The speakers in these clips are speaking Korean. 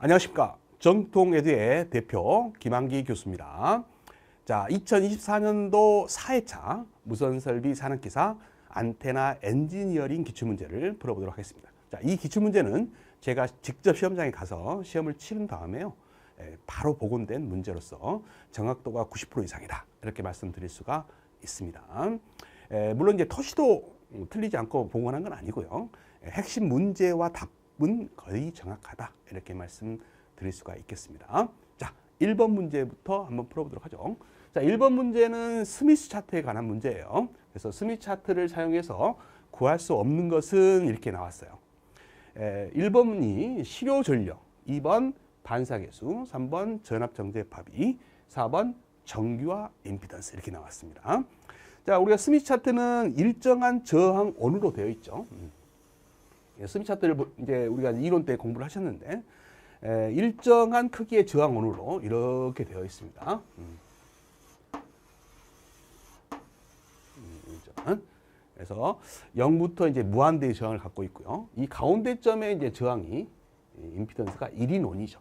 안녕하십니까. 정통에듀의 대표 김한기 교수입니다. 자, 2024년도 4회차 무선설비 산업기사 안테나 엔지니어링 기출문제를 풀어보도록 하겠습니다. 자, 이 기출문제는 제가 직접 시험장에 가서 시험을 치른 다음에요. 바로 복원된 문제로서 정확도가 90% 이상이다. 이렇게 말씀드릴 수가 있습니다. 물론 이제 토시도 틀리지 않고 복원한 건 아니고요. 핵심 문제와 답은 거의 정확하다. 이렇게 말씀드릴 수가 있겠습니다. 자, 1번 문제부터 한번 풀어보도록 하죠. 자, 1번 문제는 스미스 차트에 관한 문제예요. 그래서 스미스 차트를 사용해서 구할 수 없는 것은 이렇게 나왔어요. 1번이 실효 전력, 2번 반사계수, 3번 전압정제파비, 4번 정규화 임피던스 이렇게 나왔습니다. 자, 우리가 스미스 차트는 일정한 저항 온으로 되어 있죠. 스미스 차트를 이제 우리가 이론 때 공부를 하셨는데 일정한 크기의 저항 온으로 이렇게 되어 있습니다. 그래서 0부터 이제 무한대의 저항을 갖고 있고요. 이 가운데 점에 이제 저항이 임피던스가 1인 온이죠.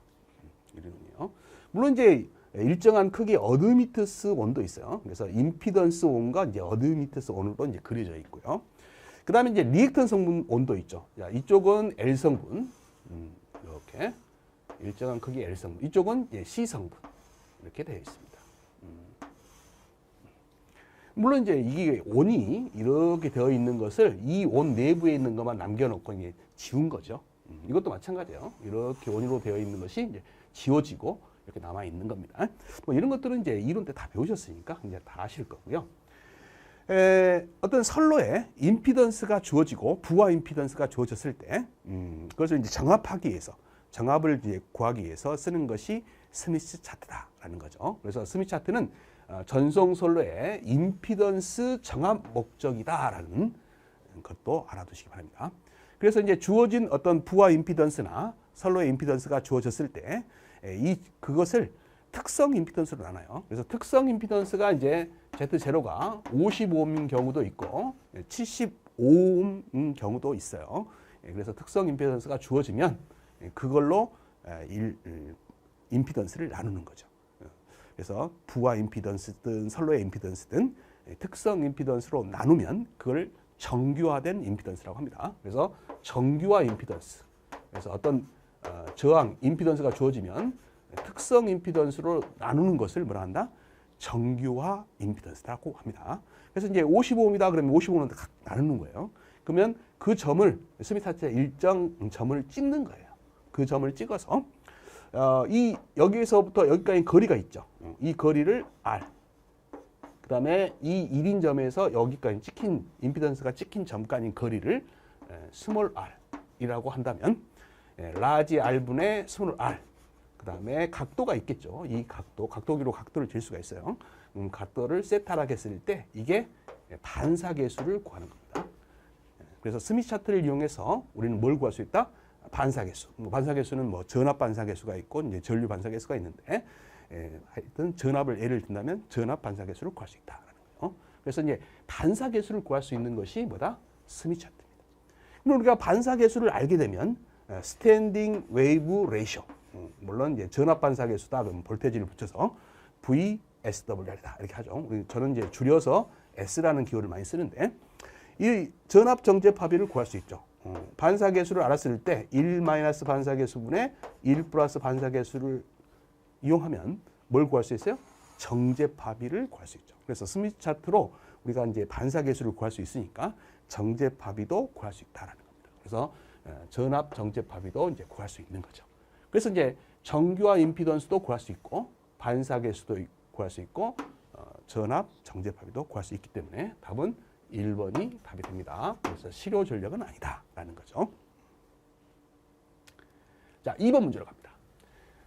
1인 온이요. 물론 이제 일정한 크기의 어드미터스 온도 있어요. 그래서 임피던스 온과 이제 어드미터스 온으로 이제 그려져 있고요. 그 다음에 이제 리액턴 성분 온도 있죠. 자, 이쪽은 L 성분, 이렇게 일정한 크기의 L 성분. 이쪽은 C 성분 이렇게 되어 있습니다. 물론 이제 이게 온이 이렇게 되어 있는 것을 이 온 내부에 있는 것만 남겨놓고 이제 지운 거죠. 이것도 마찬가지예요. 이렇게 온으로 되어 있는 것이 이제 지워지고 이렇게 남아 있는 겁니다. 뭐 이런 것들은 이제 이론 때 다 배우셨으니까 이제 다 아실 거고요. 어떤 선로에 임피던스가 주어지고 부하 임피던스가 주어졌을 때, 그것을 이제 정합하기 위해서, 정합을 이제 구하기 위해서 쓰는 것이 스미스 차트다라는 거죠. 그래서 스미스 차트는 전송 선로의 임피던스 정합 목적이다라는 것도 알아두시기 바랍니다. 그래서 이제 주어진 어떤 부하 임피던스나 선로의 임피던스가 주어졌을 때, 그것을 특성 임피던스로 나눠요. 그래서 특성 임피던스가 이제 Z0가 55옴인 경우도 있고 75옴인 경우도 있어요. 그래서 특성 임피던스가 주어지면 그걸로 임피던스를 나누는 거죠. 그래서 부하 임피던스든 선로의 임피던스든 특성 임피던스로 나누면 그걸 정규화된 임피던스라고 합니다. 그래서 정규화 임피던스. 그래서 어떤 저항 임피던스가 주어지면 특성 임피던스로 나누는 것을 뭐라 한다? 정규화 임피던스라고 합니다. 그래서 이제 55옴이다 그러면 55는 각 나누는 거예요. 그러면 그 점을 스미스 차트의 일정 점을 찍는 거예요. 그 점을 찍어서 여기에서부터 여기까지 거리가 있죠. 이 거리를 R. 그다음에 이 1인 점에서 여기까지 찍힌 임피던스가 찍힌 점까지 거리를 스몰 r이라고 한다면 라지 r분의 스몰 r. 그다음에 각도가 있겠죠. 이 각도기로 각도를 잴 수가 있어요. 각도를 세타라고 했을 때 이게 반사계수를 구하는 겁니다. 그래서 스미스 차트를 이용해서 우리는 뭘 구할 수 있다? 반사계수. 반사계수는 뭐 전압 반사계수가 있고 이제 전류 반사계수가 있는데 하여튼 전압을 예를 든다면 전압 반사계수를 구할 수 있다라는 거예요. 그래서 이제 반사계수를 구할 수 있는 것이 뭐다? 스미스 차트입니다. 그럼 우리가 반사계수를 알게 되면 스탠딩 웨이브 레이쇼. 물론 이제 전압 반사계수다 그러면 볼테지를 붙여서 VSWR이다 이렇게 하죠. 저는 이제 줄여서 S라는 기호를 많이 쓰는데 이 전압 정제파비를 구할 수 있죠. 반사계수를 알았을 때 1 마이너스 반사계수분의 1 플러스 반사계수를 이용하면 뭘 구할 수 있어요? 정제파비를 구할 수 있죠. 그래서 스미스 차트로 우리가 이제 반사계수를 구할 수 있으니까 정제파비도 구할 수 있다라는 겁니다. 그래서 전압 정제파비도 이제 구할 수 있는 거죠. 그래서 이제 정규화 임피던스도 구할 수 있고 반사계수도 구할 수 있고 전압 정제파비도 구할 수 있기 때문에 답은 1번이 답이 됩니다. 그래서 실효 전력은 아니다라는 거죠. 자, 2번 문제로 갑니다.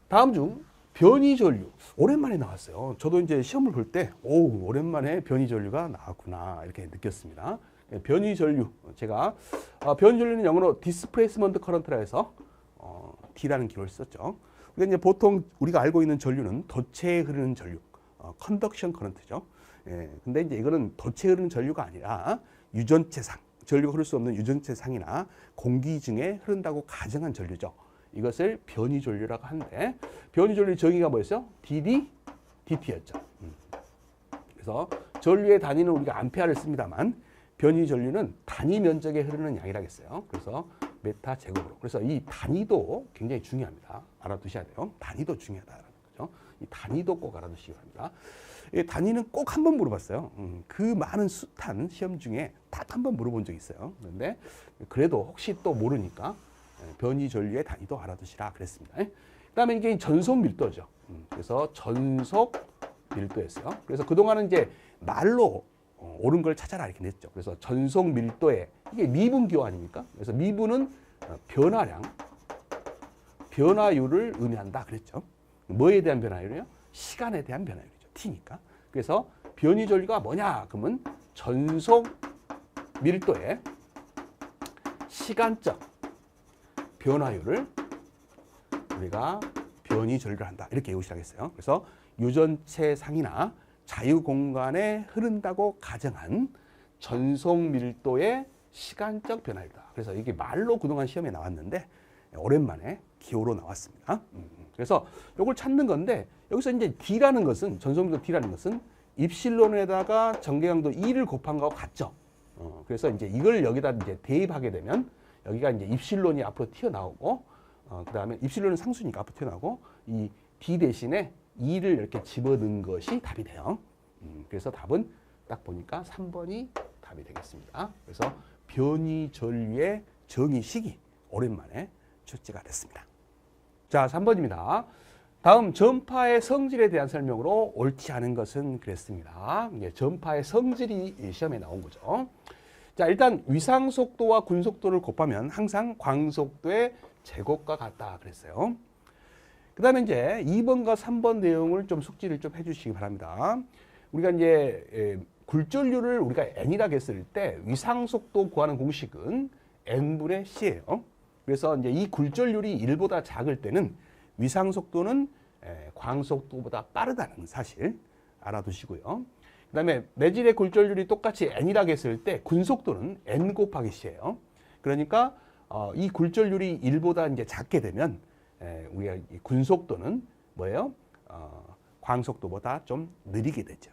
다음 중 변이 전류 오랜만에 나왔어요. 저도 이제 시험을 볼 때 오랜만에 변이 전류가 나왔구나 이렇게 느꼈습니다. 변이 전류 제가 변이 전류는 영어로 디스플레이스먼트 커런트라 해서 D라는 기호를 썼죠. 그러니까 이제 보통 우리가 알고 있는 전류는 덫에 흐르는 전류, 컨덕션 커런트죠. 근데 이제 이거는 덫에 흐르는 전류가 아니라 유전체상, 전류가 흐를 수 없는 유전체상이나 공기 중에 흐른다고 가정한 전류죠. 이것을 변이 전류라고 하는데 변이 전류 정의가 뭐였어요? dd, dt였죠. 그래서 전류의 단위는 우리가 암페어를 씁니다만 변이 전류는 단위 면적에 흐르는 양이라겠어요. 그래서 메타 제곱으로. 그래서 이 단위도 굉장히 중요합니다. 알아두셔야 돼요. 단위도 중요하다는 거죠. 이 단위도 꼭 알아두시기 바랍니다. 이 단위는 꼭 한 번 물어봤어요. 그 많은 숱한 시험 중에 딱 한 번 물어본 적이 있어요. 그런데 그래도 혹시 또 모르니까 변이 전류의 단위도 알아두시라 그랬습니다. 그다음에 이게 전속 밀도죠. 그래서 전속 밀도였어요. 그래서 그동안은 이제 말로 옳은 걸 찾아라 이렇게 냈죠. 그래서 전속 밀도에 이게 미분기호 아닙니까? 그래서 미분은 변화량, 변화율을 의미한다 그랬죠. 뭐에 대한 변화율이요? 시간에 대한 변화율이죠. t니까. 그래서 변이 전류가 뭐냐? 그러면 전속 밀도의 시간적 변화율을 우리가 변이 전류를 한다. 이렇게 외우시라겠어요. 그래서 유전체상이나 자유공간에 흐른다고 가정한 전속 밀도의 시간적 변화율이다. 그래서 이게 말로 그동안 시험에 나왔는데 오랜만에 기호로 나왔습니다. 그래서 이걸 찾는 건데 여기서 이제 D라는 것은 전속 밀도 D라는 것은 입실론에다가 전개강도 2를 곱한 거하고 같죠. 그래서 이제 이걸 여기다 이제 대입하게 되면 여기가 이제 입실론이 앞으로 튀어나오고 그다음에 입실론은 상수니까 앞으로 튀어나오고 이 D 대신에 2를 이렇게 집어넣은 것이 답이 돼요. 그래서 답은 딱 보니까 3번이 답이 되겠습니다. 그래서 변이 전류의 정의식이 오랜만에 출제가 됐습니다. 자, 3번입니다. 다음 전파의 성질에 대한 설명으로 옳지 않은 것은 그랬습니다. 전파의 성질이 시험에 나온 거죠. 자, 일단 위상속도와 군속도를 곱하면 항상 광속도의 제곱과 같다 그랬어요. 그 다음에 이제 2번과 3번 내용을 좀 숙지를 좀 해주시기 바랍니다. 우리가 이제 굴전류를 우리가 n이라고 했을 때 위상속도 구하는 공식은 n분의 c예요. 그래서 이제 이 굴전율이 1보다 작을 때는 위상속도는 광속도보다 빠르다는 사실 알아두시고요. 그 다음에 매질의 굴전율이 똑같이 n이라고 했을 때 군속도는 n 곱하기 c예요. 그러니까 이 굴전율이 1보다 이제 작게 되면 우리가 이 군속도는 뭐예요? 광속도보다 좀 느리게 되죠.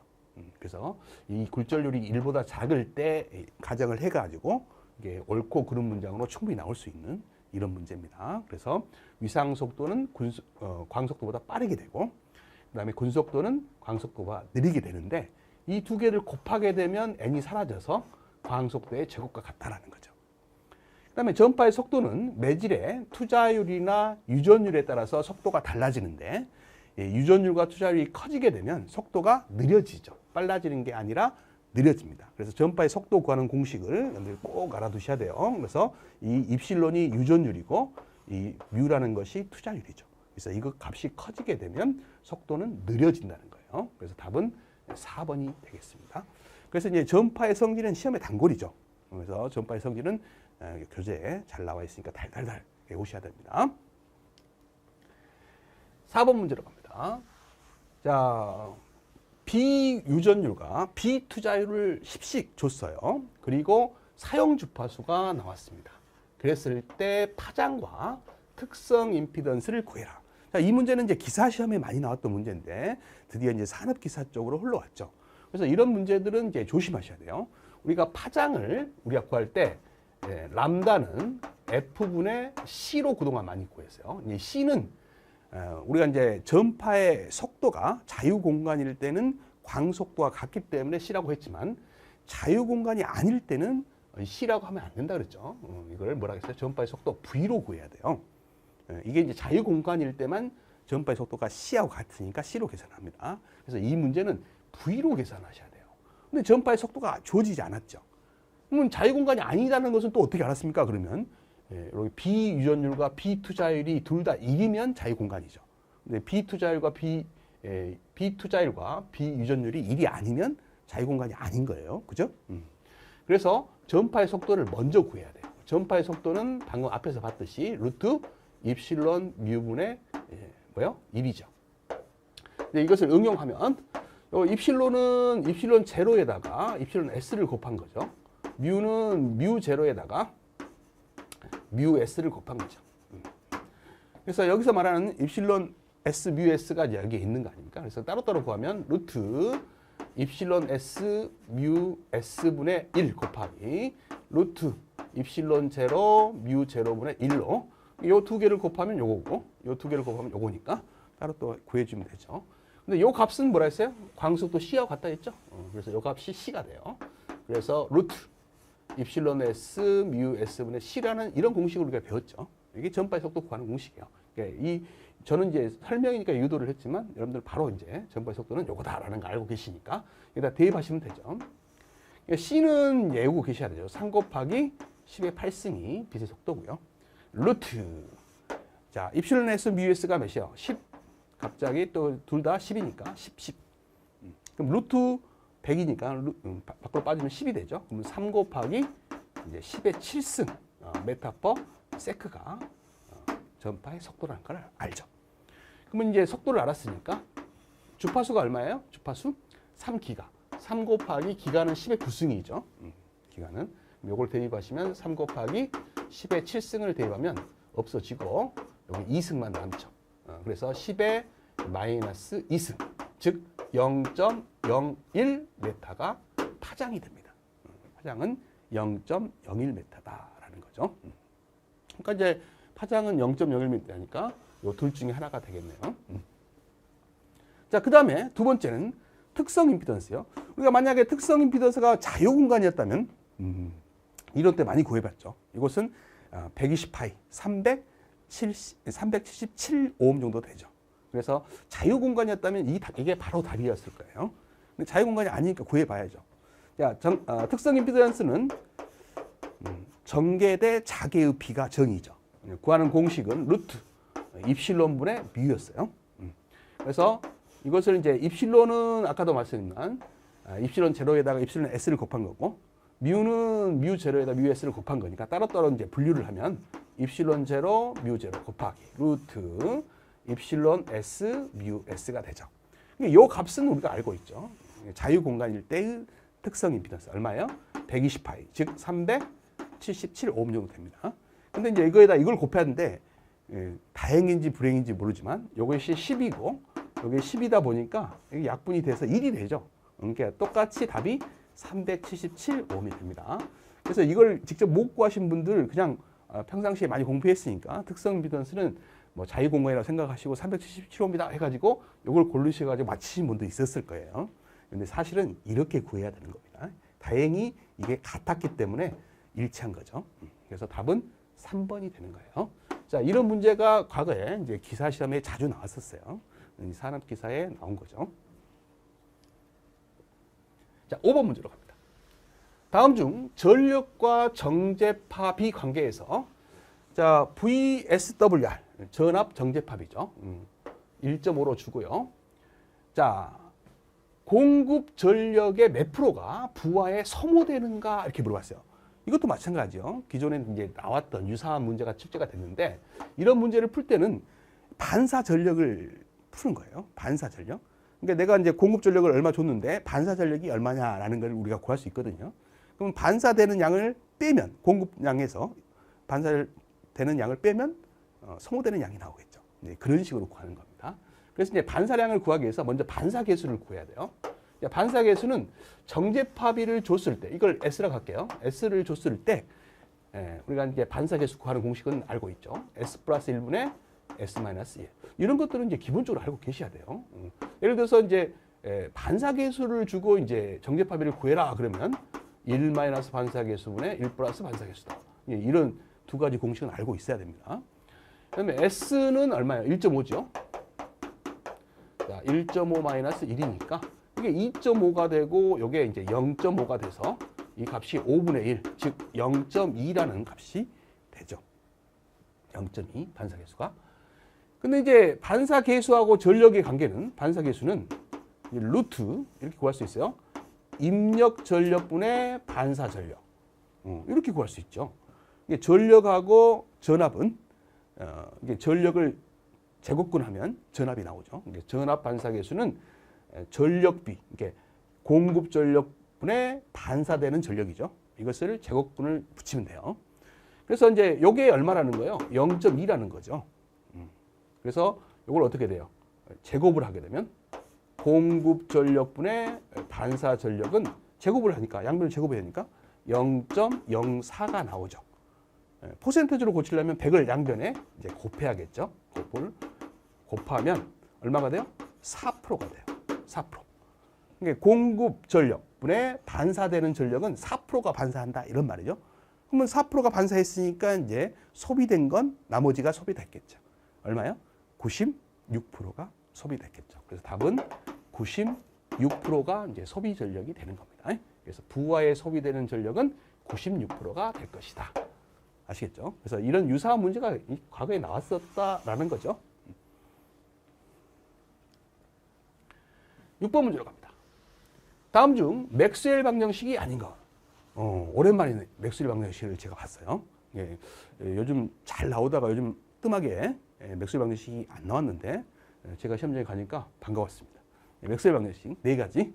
그래서 이 굴전율이 1보다 작을 때 가정을 해가지고 이게 옳고 그른 문장으로 충분히 나올 수 있는 이런 문제입니다. 그래서 위상속도는 광속도보다 빠르게 되고 그 다음에 군속도는 광속도보다 느리게 되는데 이 두 개를 곱하게 되면 n이 사라져서 광속도의 제곱과 같다라는 거죠. 그 다음에 전파의 속도는 매질의 투자율이나 유전율에 따라서 속도가 달라지는데 유전율과 투자율이 커지게 되면 속도가 느려지죠. 빨라지는 게 아니라 느려집니다. 그래서 전파의 속도 구하는 공식을 여러분들 꼭 알아두셔야 돼요. 그래서 이 입실론이 유전율이고 이 뮤라는 것이 투자율이죠. 그래서 이거 값이 커지게 되면 속도는 느려진다는 거예요. 그래서 답은 4번이 되겠습니다. 그래서 이제 전파의 성질은 시험의 단골이죠. 그래서 전파의 성질은 교재에 잘 나와 있으니까 달달달 외우셔야 됩니다. 4번 문제로 갑니다. 자, 비유전율과 비투자율을 10씩 줬어요. 그리고 사용 주파수가 나왔습니다. 그랬을 때 파장과 특성 임피던스를 구해라. 자, 이 문제는 이제 기사 시험에 많이 나왔던 문제인데 드디어 이제 산업 기사 쪽으로 흘러왔죠. 그래서 이런 문제들은 이제 조심하셔야 돼요. 우리가 파장을 우리가 구할 때 람다는 F분의 C로 그동안 많이 구했어요. 이 C는 우리가 이제 전파의 속도가 자유공간일 때는 광속도와 같기 때문에 C라고 했지만 자유공간이 아닐 때는 C라고 하면 안 된다 그랬죠. 이걸 뭐라 했어요? 전파의 속도 V로 구해야 돼요. 이게 이제 자유공간일 때만 전파의 속도가 C하고 같으니까 C로 계산합니다. 그래서 이 문제는 V로 계산하셔야 돼요. 근데 전파의 속도가 주어지지 않았죠. 그러면 자유공간이 아니라는 것은 또 어떻게 알았습니까? 그러면 여기 비유전율과 비투자율이 둘 다 1이면 자유공간이죠. 근데 비투자율과 비유전율이 1이 아니면 자유공간이 아닌 거예요. 그죠? 그래서 전파의 속도를 먼저 구해야 돼요. 전파의 속도는 방금 앞에서 봤듯이 루트 입실론 뮤분의 뭐요? 1이죠. 근데 이것을 응용하면 입실론은 입실론 제로에다가 입실론 s를 곱한 거죠. 뮤는 뮤 제로에다가 뮤 s를 곱한 거죠. 그래서 여기서 말하는 입실론 S 뮤 S가 여기에 있는 거 아닙니까? 그래서 따로따로 구하면 루트 입실론 S 뮤 S분의 1 곱하기 루트 입실론 제로 뮤 제로분의 1로 요 두 개를 곱하면 요거고 요 두 개를 곱하면 요거니까 따로 또 구해주면 되죠. 근데 요 값은 뭐라 했어요? 광속도 C하고 같다 했죠? 그래서 요 값이 C가 돼요. 그래서 루트 입실론 S 뮤 S분의 C라는 이런 공식을 우리가 배웠죠. 이게 전파의 속도 구하는 공식이에요. 그러니까 저는 이제 설명이니까 유도를 했지만 여러분들 바로 이제 전파의 속도는 요거다라는 걸 알고 계시니까 여기다 대입하시면 되죠. 그러니까 C는 외우고 계셔야 되죠. 3 곱하기 10의 8승이 빛의 속도고요. 루트 자 입실론 S 뮤 S가 몇이요? 10 갑자기 또 둘 다 10이니까 10. 그럼 루트 100이니까 밖으로 빠지면 10이 되죠. 그러면 3 곱하기 이제 10의 7승 메타 퍼 세크가 전파의 속도라는 걸 알죠. 그러면 이제 속도를 알았으니까 주파수가 얼마예요? 주파수 3기가. 3 곱하기 기가는 10의 9승이죠. 기가는. 요걸 대입하시면 3 곱하기 10의 7승을 대입하면 없어지고 여기 2승만 남죠. 그래서 10의 마이너스 2승, 즉 0.01 메타가 파장이 됩니다. 파장은 0.01 메타다라는 거죠. 그러니까 이제 파장은 0.01 메타니까 요 둘 중에 하나가 되겠네요. 자, 그 다음에 두 번째는 특성 임피던스요. 우리가 만약에 특성 임피던스가 자유 공간이었다면 이런 때 많이 구해봤죠. 이것은 120파이, 377오hm 정도 되죠. 그래서 자유 공간이었다면 이게 바로 답이었을 거예요. 근데 자유 공간이 아니니까 구해봐야죠. 자, 특성 임피던스는 전개 대 자개의 비가 정이죠. 구하는 공식은 루트 입실론분의 뮤였어요. 그래서 이것을 이제 입실론은 아까도 말씀드린 입실론 제로에다가 입실론 S를 곱한 거고 뮤는 뮤 제로에다 뮤 S를 곱한 거니까 따로따로 이제 분류를 하면 입실론 제로 뮤 제로 곱하기 루트 입실론 S 뮤 S가 되죠. 이 값은 우리가 알고 있죠. 자유 공간일 때의 특성 임피던스 얼마예요? 120파이, 즉 377오hm 정도 됩니다. 근데 이제 이걸 곱해야 하는데 다행인지 불행인지 모르지만 이것이 10이고 이게 10이다 보니까 이게 약분이 돼서 1이 되죠. 그러니까 똑같이 답이 377ohm이 됩니다. 그래서 이걸 직접 못 구하신 분들 그냥 평상시에 많이 공부했으니까 특성 임피던스는 뭐 자유공간이라고 생각하시고 377ohm이다 해가지고 이걸 고르셔가지고 맞히신 분도 있었을 거예요. 근데 사실은 이렇게 구해야 되는 겁니다. 다행히 이게 같았기 때문에 일치한 거죠. 그래서 답은 3번이 되는 거예요. 자, 이런 문제가 과거에 이제 기사 시험에 자주 나왔었어요. 이 산업 기사에 나온 거죠. 자, 5번 문제로 갑니다. 다음 중 전력과 정제팝이 관계에서 자, VSWR 전압 정제팝이죠. 1.5로 주고요. 자, 공급 전력의 몇 프로가 부하에 소모되는가 이렇게 물어봤어요. 이것도 마찬가지요. 기존에 이제 나왔던 유사한 문제가 출제가 됐는데 이런 문제를 풀 때는 반사 전력을 푸는 거예요. 반사 전력. 그러니까 내가 이제 공급 전력을 얼마 줬는데 반사 전력이 얼마냐라는 걸 우리가 구할 수 있거든요. 그럼 반사되는 양을 빼면 공급량에서 반사되는 양을 빼면 소모되는 양이 나오겠죠. 네, 그런 식으로 구하는 겁니다. 그래서 이제 반사량을 구하기 위해서 먼저 반사 계수를 구해야 돼요. 반사 계수는 정제파비를 줬을 때 이걸 S라고 할게요. S를 줬을 때 우리가 이제 반사 계수 구하는 공식은 알고 있죠. S 플러스 1분의 S 마이너스 1. 이런 것들은 이제 기본적으로 알고 계셔야 돼요. 예를 들어서 이제 반사 계수를 주고 이제 정제파비를 구해라 그러면 1 마이너스 반사 계수분의 1 플러스 반사 계수다. 이런 두 가지 공식은 알고 있어야 됩니다. 그다음에 S는 얼마예요? 1.5죠. 자, 1.5 마이너스 1이니까 이게 2.5가 되고 이게 이제 0.5가 돼서 이 값이 5분의 1, 즉 0.2라는 값이 되죠. 0.2 반사 계수가. 근데 이제 반사 계수하고 전력의 관계는 반사 계수는 루트 이렇게 구할 수 있어요. 입력 전력분의 반사 전력. 이렇게 구할 수 있죠. 이게 전력하고 전압은 이게 전력을 제곱근하면 전압이 나오죠. 전압 반사 계수는 전력비, 이게 공급 전력분에 반사되는 전력이죠. 이것을 제곱근을 붙이면 돼요. 그래서 이제 요게 얼마라는 거예요? 0.2라는 거죠. 그래서 이걸 어떻게 돼요? 제곱을 하게 되면 공급 전력분의 반사 전력은 제곱을 하니까 양변을 제곱해야 되니까 0.04가 나오죠. 퍼센테이지로 고치려면 100을 양변에 이제 곱해야겠죠. 곱을 곱하면 얼마가 돼요? 4%가 돼요. 4%. 그러니까 공급 전력분의 반사되는 전력은 4%가 반사한다 이런 말이죠. 그러면 4%가 반사했으니까 이제 소비된 건 나머지가 소비됐겠죠. 얼마요? 96%가 소비됐겠죠. 그래서 답은 96%가 이제 소비 전력이 되는 겁니다. 그래서 부하에 소비되는 전력은 96%가 될 것이다. 아시겠죠? 그래서 이런 유사한 문제가 과거에 나왔었다라는 거죠. 6번 문제로 갑니다. 다음 중 맥스웰 방정식이 아닌 것. 오랜만에 맥스웰 방정식을 제가 봤어요. 예, 요즘 잘 나오다가 요즘 뜸하게 맥스웰 방정식이 안 나왔는데 제가 시험장에 가니까 반가웠습니다. 맥스웰 방정식 4가지.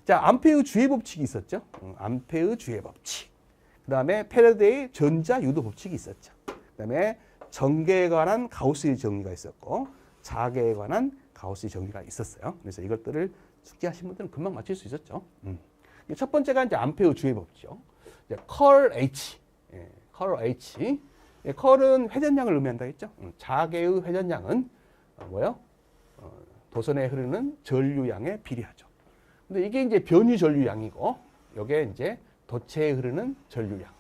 자, 암페의 주의 법칙이 있었죠. 암페의 주의 법칙. 그 다음에 패러데이 전자 유도 법칙이 있었죠. 그 다음에 전개에 관한 가우스의 정리가 있었고 자개에 관한 가우스의 정리가 있었어요. 그래서 이것들을 숙지하신 분들은 금방 맞출 수 있었죠. 첫 번째가 이제 암페의 주의 법칙이죠. 컬 H. 컬 H. 컬은 회전량을 의미한다 했죠. 자개의 회전량은 뭐요? 도선에 흐르는 전류량에 비례하죠. 근데 이게 이제 변유 전류량이고, 요게 이제 도체에 흐르는 전류량,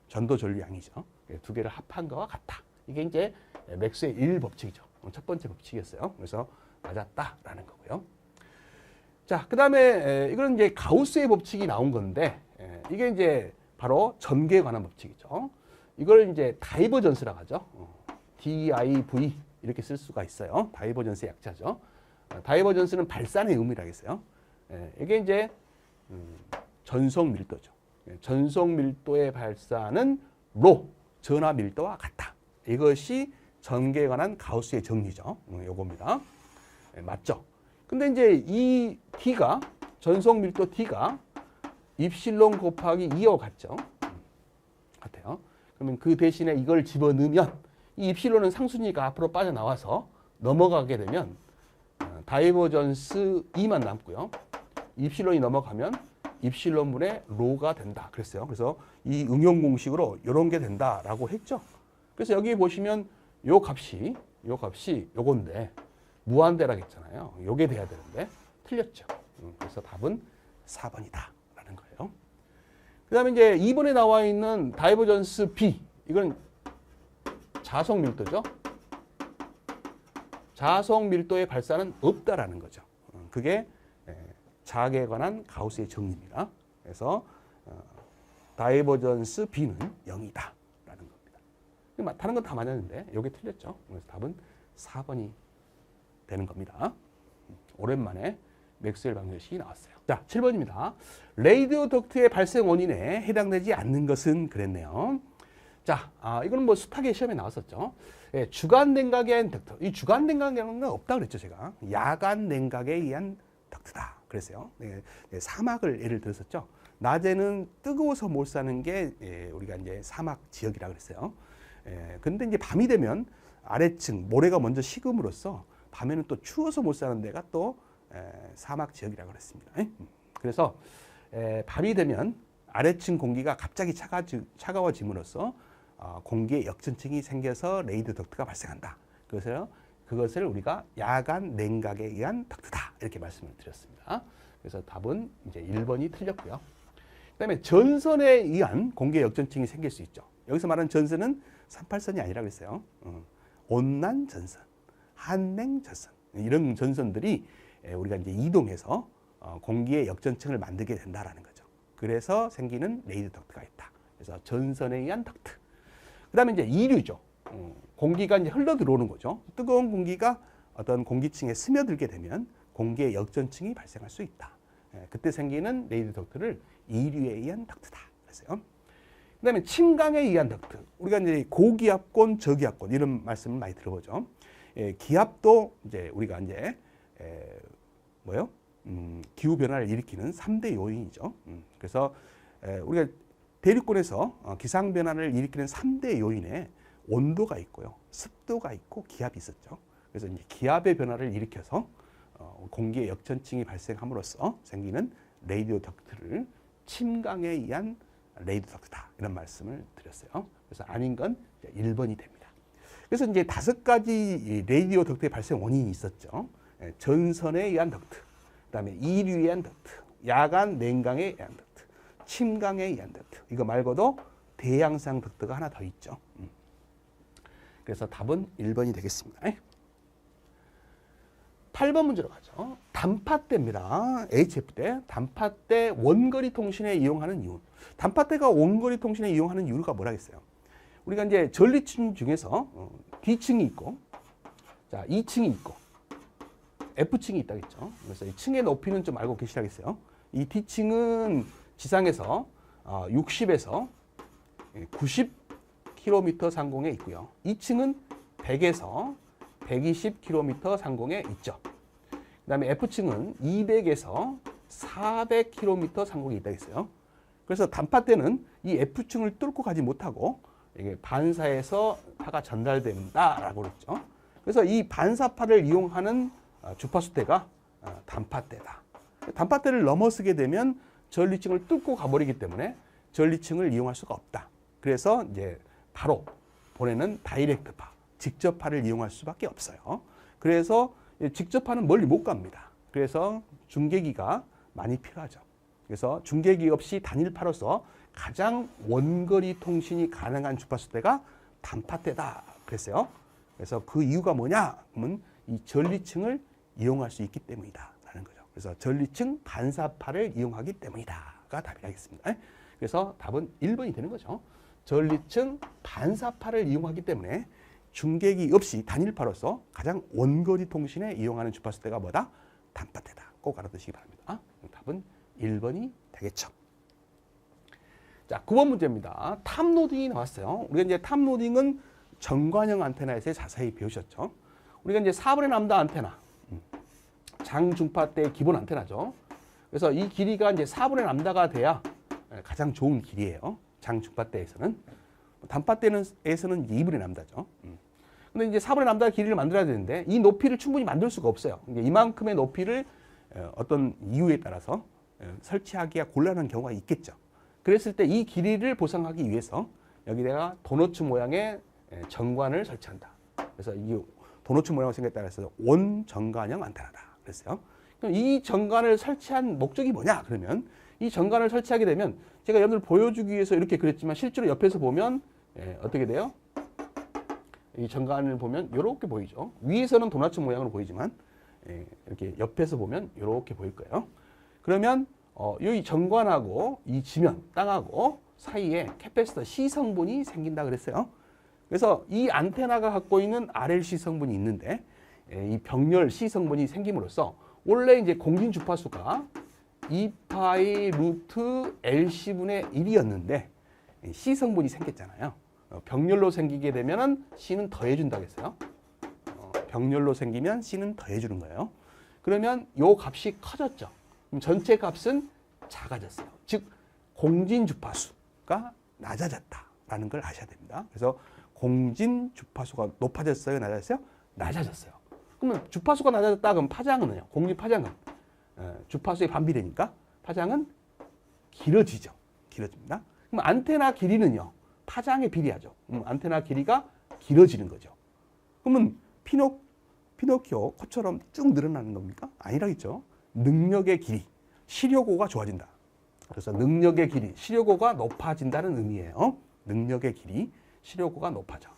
전도 전류량이죠. 두 개를 합한 거와 같다. 이게 이제 맥스웰 1 법칙이죠. 첫 번째 법칙이었어요. 그래서 맞았다라는 거고요. 자, 그 다음에 이건 이제 가우스의 법칙이 나온 건데, 이게 이제 바로 전개에 관한 법칙이죠. 이걸 이제 다이버전스라고 하죠. DIV 이렇게 쓸 수가 있어요. 다이버전스의 약자죠. 다이버전스는 발산의 의미라겠어요. 이게 이제 전속 밀도죠. 전속 밀도의 발산은 로, 전하 밀도와 같다. 이것이 전개에 관한 가우스의 정리죠. 요겁니다. 맞죠? 근데 이제 이 D가, 전속 밀도 D가 입실론 곱하기 2와 같죠? 같아요. 그러면 그 대신에 이걸 집어넣으면 이 입실론은 상수니까 앞으로 빠져나와서 넘어가게 되면 다이버전스 2만 남고요. 입실론이 넘어가면 입실론분의 로가 된다. 그랬어요. 그래서 이 응용 공식으로 이런 게 된다라고 했죠. 그래서 여기 보시면 요 값이 요건데 무한대라고 했잖아요. 요게 돼야 되는데 틀렸죠. 그래서 답은 4번이다라는 거예요. 그 다음에 이제 2번에 나와 있는 다이버전스 B. 이건 자석 밀도죠. 자석 밀도의 발산은 없다라는 거죠. 그게 자개에 관한 가우스의 정리입니다. 그래서 다이버전스 B는 0이다라는 겁니다. 다른 건 다 맞았는데 이게 틀렸죠. 그래서 답은 4번이 되는 겁니다. 오랜만에 맥스웰 방정식이 나왔어요. 자, 7번입니다. 레이디오 덕트의 발생 원인에 해당되지 않는 것은 그랬네요. 자, 이거는 뭐 숱하게 시험에 나왔었죠. 주간 냉각에 의한 덕트. 이 주간 냉각이라는 건 없다 그랬죠, 제가. 야간 냉각에 의한 덕트다. 그랬어요. 사막을 예를 들었었죠. 낮에는 뜨거워서 못 사는 게 우리가 이제 사막 지역이라 그랬어요. 근데 이제 밤이 되면 아래층 모래가 먼저 식음으로써 밤에는 또 추워서 못 사는 데가 또 사막 지역이라고 그랬습니다. 그래서 밤이 되면 아래층 공기가 갑자기 차가워짐으로써 공기에 역전층이 생겨서 레이디오 덕트가 발생한다. 그것을 우리가 야간 냉각에 의한 덕트다. 이렇게 말씀을 드렸습니다. 그래서 답은 이제 1번이 틀렸고요. 그다음에 전선에 의한 공기의 역전층이 생길 수 있죠. 여기서 말하는 전선은 38선이 아니라 그랬어요. 온난 전선, 한냉 전선 이런 전선들이 우리가 이제 이동해서 공기의 역전층을 만들게 된다라는 거죠. 그래서 생기는 레이디오 덕트가 있다. 그래서 전선에 의한 덕트. 그다음에 이제 이류죠. 공기가 이제 흘러 들어오는 거죠. 뜨거운 공기가 어떤 공기층에 스며들게 되면 공기의 역전층이 발생할 수 있다. 그때 생기는 레이디오 덕트를 이류에 의한 덕트다. 그랬어요. 그다음에 침강에 의한 덕트. 우리가 이제 고기압권, 저기압권 이런 말씀을 많이 들어보죠. 기압도 이제 우리가 이제 기후 변화를 일으키는 3대 요인이죠. 그래서 우리가 대륙권에서 기상 변화를 일으키는 3대 요인에 온도가 있고요, 습도가 있고 기압이 있었죠. 그래서 이제 기압의 변화를 일으켜서 공기의 역전층이 발생함으로써 생기는 레이디오 덕트를 침강에 의한 레이디오 덕트다 이런 말씀을 드렸어요. 그래서 아닌 건 1번이 됩니다. 그래서 이제 5가지 레이디오 덕트의 발생 원인이 있었죠. 전선에 의한 덕트, 그다음에 이류에 의한 덕트, 야간 냉각에 의한 덕트, 침강에 의한 덕트. 이거 말고도 대양상 덕트가 하나 더 있죠. 그래서 답은 1번이 되겠습니다. 8번 문제로 가죠. 단팥대입니다. HF대. 단팥대 원거리 통신에 이용하는 이유. 단팥대가 원거리 통신에 이용하는 이유가 뭐라겠어요? 우리가 이제 전리층 중에서 D층이 있고, 자, 2층이 있고, F층이 있다겠죠. 그래서 이 층의 높이는 좀 알고 계시라겠어요. 이 D층은 지상에서 60에서 90km 상공에 있고요. 2층은 100에서 120km 상공에 있죠. 그 다음에 F층은 200에서 400km 상공에 있다겠어요. 그래서 단팥대는 이 F층을 뚫고 가지 못하고 이게 반사해서 파가 전달된다라고 그랬죠. 그래서 이 반사파를 이용하는 주파수대가 단팥대다. 단팥대를 넘어서게 되면 전리층을 뚫고 가버리기 때문에 전리층을 이용할 수가 없다. 그래서 이제 바로 보내는 다이렉트파, 직접파를 이용할 수밖에 없어요. 그래서 직접파는 멀리 못 갑니다. 그래서 중계기가 많이 필요하죠. 그래서 중계기 없이 단일파로서 가장 원거리 통신이 가능한 주파수대가 단팥대다 그랬어요. 그래서 그 이유가 뭐냐? 그러면 이 전리층을 이용할 수 있기 때문이다 라는 거죠. 그래서 전리층 반사파를 이용하기 때문이다가 답이 되겠습니다. 그래서 답은 1번이 되는 거죠. 전리층 반사파를 이용하기 때문에 중계기 없이 단일파로서 가장 원거리 통신에 이용하는 주파수대가 뭐다? 단팥대다. 꼭 알아두시기 바랍니다. 답은 1번이 되겠죠. 자, 9번 문제입니다. 탑로딩이 나왔어요. 우리가 이제 탑로딩은 정관형 안테나에서 자세히 배우셨죠. 우리가 이제 4분의 람다 안테나, 장중파대의 기본 안테나죠. 그래서 이 길이가 이제 4분의 람다가 돼야 가장 좋은 길이에요. 장중파대에서는. 단팥대에서는 2분의 람다죠. 근데 이제 4분의 람다 길이를 만들어야 되는데 이 높이를 충분히 만들 수가 없어요. 이만큼의 높이를 어떤 이유에 따라서 설치하기가 곤란한 경우가 있겠죠. 그랬을 때 이 길이를 보상하기 위해서 여기다가 도너츠 모양의 정관을 설치한다. 그래서 이 도너츠 모양 생겼다 그래서 온정관형 안테나다 그랬어요. 그럼 이 정관을 설치한 목적이 뭐냐? 그러면 이 정관을 설치하게 되면 제가 여러분들 보여주기 위해서 이렇게 그랬지만 실제로 옆에서 보면 어떻게 돼요? 이 정관을 보면 이렇게 보이죠. 위에서는 도너츠 모양으로 보이지만 이렇게 옆에서 보면 이렇게 보일 거예요. 그러면 이 정관하고 이 지면, 땅하고 사이에 캐패시터 C 성분이 생긴다 그랬어요. 그래서 이 안테나가 갖고 있는 RLC 성분이 있는데 이 병렬 C 성분이 생김으로써 원래 이제 공진 주파수가 2파이 루트 LC분의 1이었는데 C 성분이 생겼잖아요. 병렬로 생기게 되면은 C는 더해준다고 했어요. 병렬로 생기면 C는 더해주는 거예요. 그러면 요 값이 커졌죠. 그럼 전체 값은 작아졌어요. 즉 공진 주파수가 낮아졌다라는 걸 아셔야 됩니다. 그래서 공진 주파수가 높아졌어요, 낮아졌어요? 낮아졌어요. 그러면 주파수가 낮아졌다 그러면 파장은요? 공진 파장은 주파수의 반비례니까 파장은 길어지죠. 길어집니다. 그럼 안테나 길이는요? 파장에 비례하죠. 안테나 길이가 길어지는 거죠. 그러면 피노키오 코처럼 쭉 늘어나는 겁니까? 아니라겠죠. 능력의 길이, 시력고가 좋아진다. 그래서 능력의 길이, 시력고가 높아진다는 의미예요. 능력의 길이, 시력고가 높아져.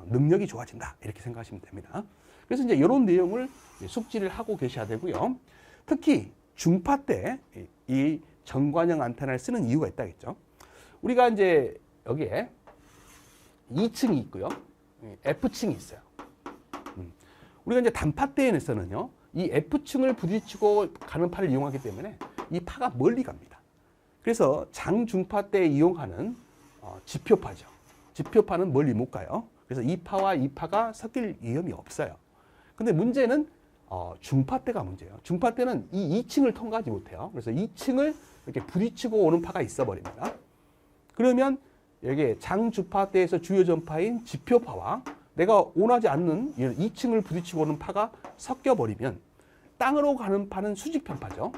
능력이 좋아진다. 이렇게 생각하시면 됩니다. 그래서 이제 이런 내용을 숙지를 하고 계셔야 되고요. 특히 중파 때 이 정관형 안테나를 쓰는 이유가 있다겠죠. 우리가 이제 여기에 2층이 있고요. F층이 있어요. 우리가 이제 단팥대에서는요. 이 F층을 부딪히고 가는 파를 이용하기 때문에 이 파가 멀리 갑니다. 그래서 장중파대에 이용하는 지표파죠. 지표파는 멀리 못 가요. 그래서 이 파와 이 파가 섞일 위험이 없어요. 근데 문제는 중파대가 문제예요. 중파대는 이 2층을 통과하지 못해요. 그래서 2층을 이렇게 부딪히고 오는 파가 있어 버립니다. 그러면 여기에 장주파대에서 주요 전파인 지표파와 내가 원하지 않는 2층을 부딪히고 오는 파가 섞여버리면 땅으로 가는 파는 수직 편파죠.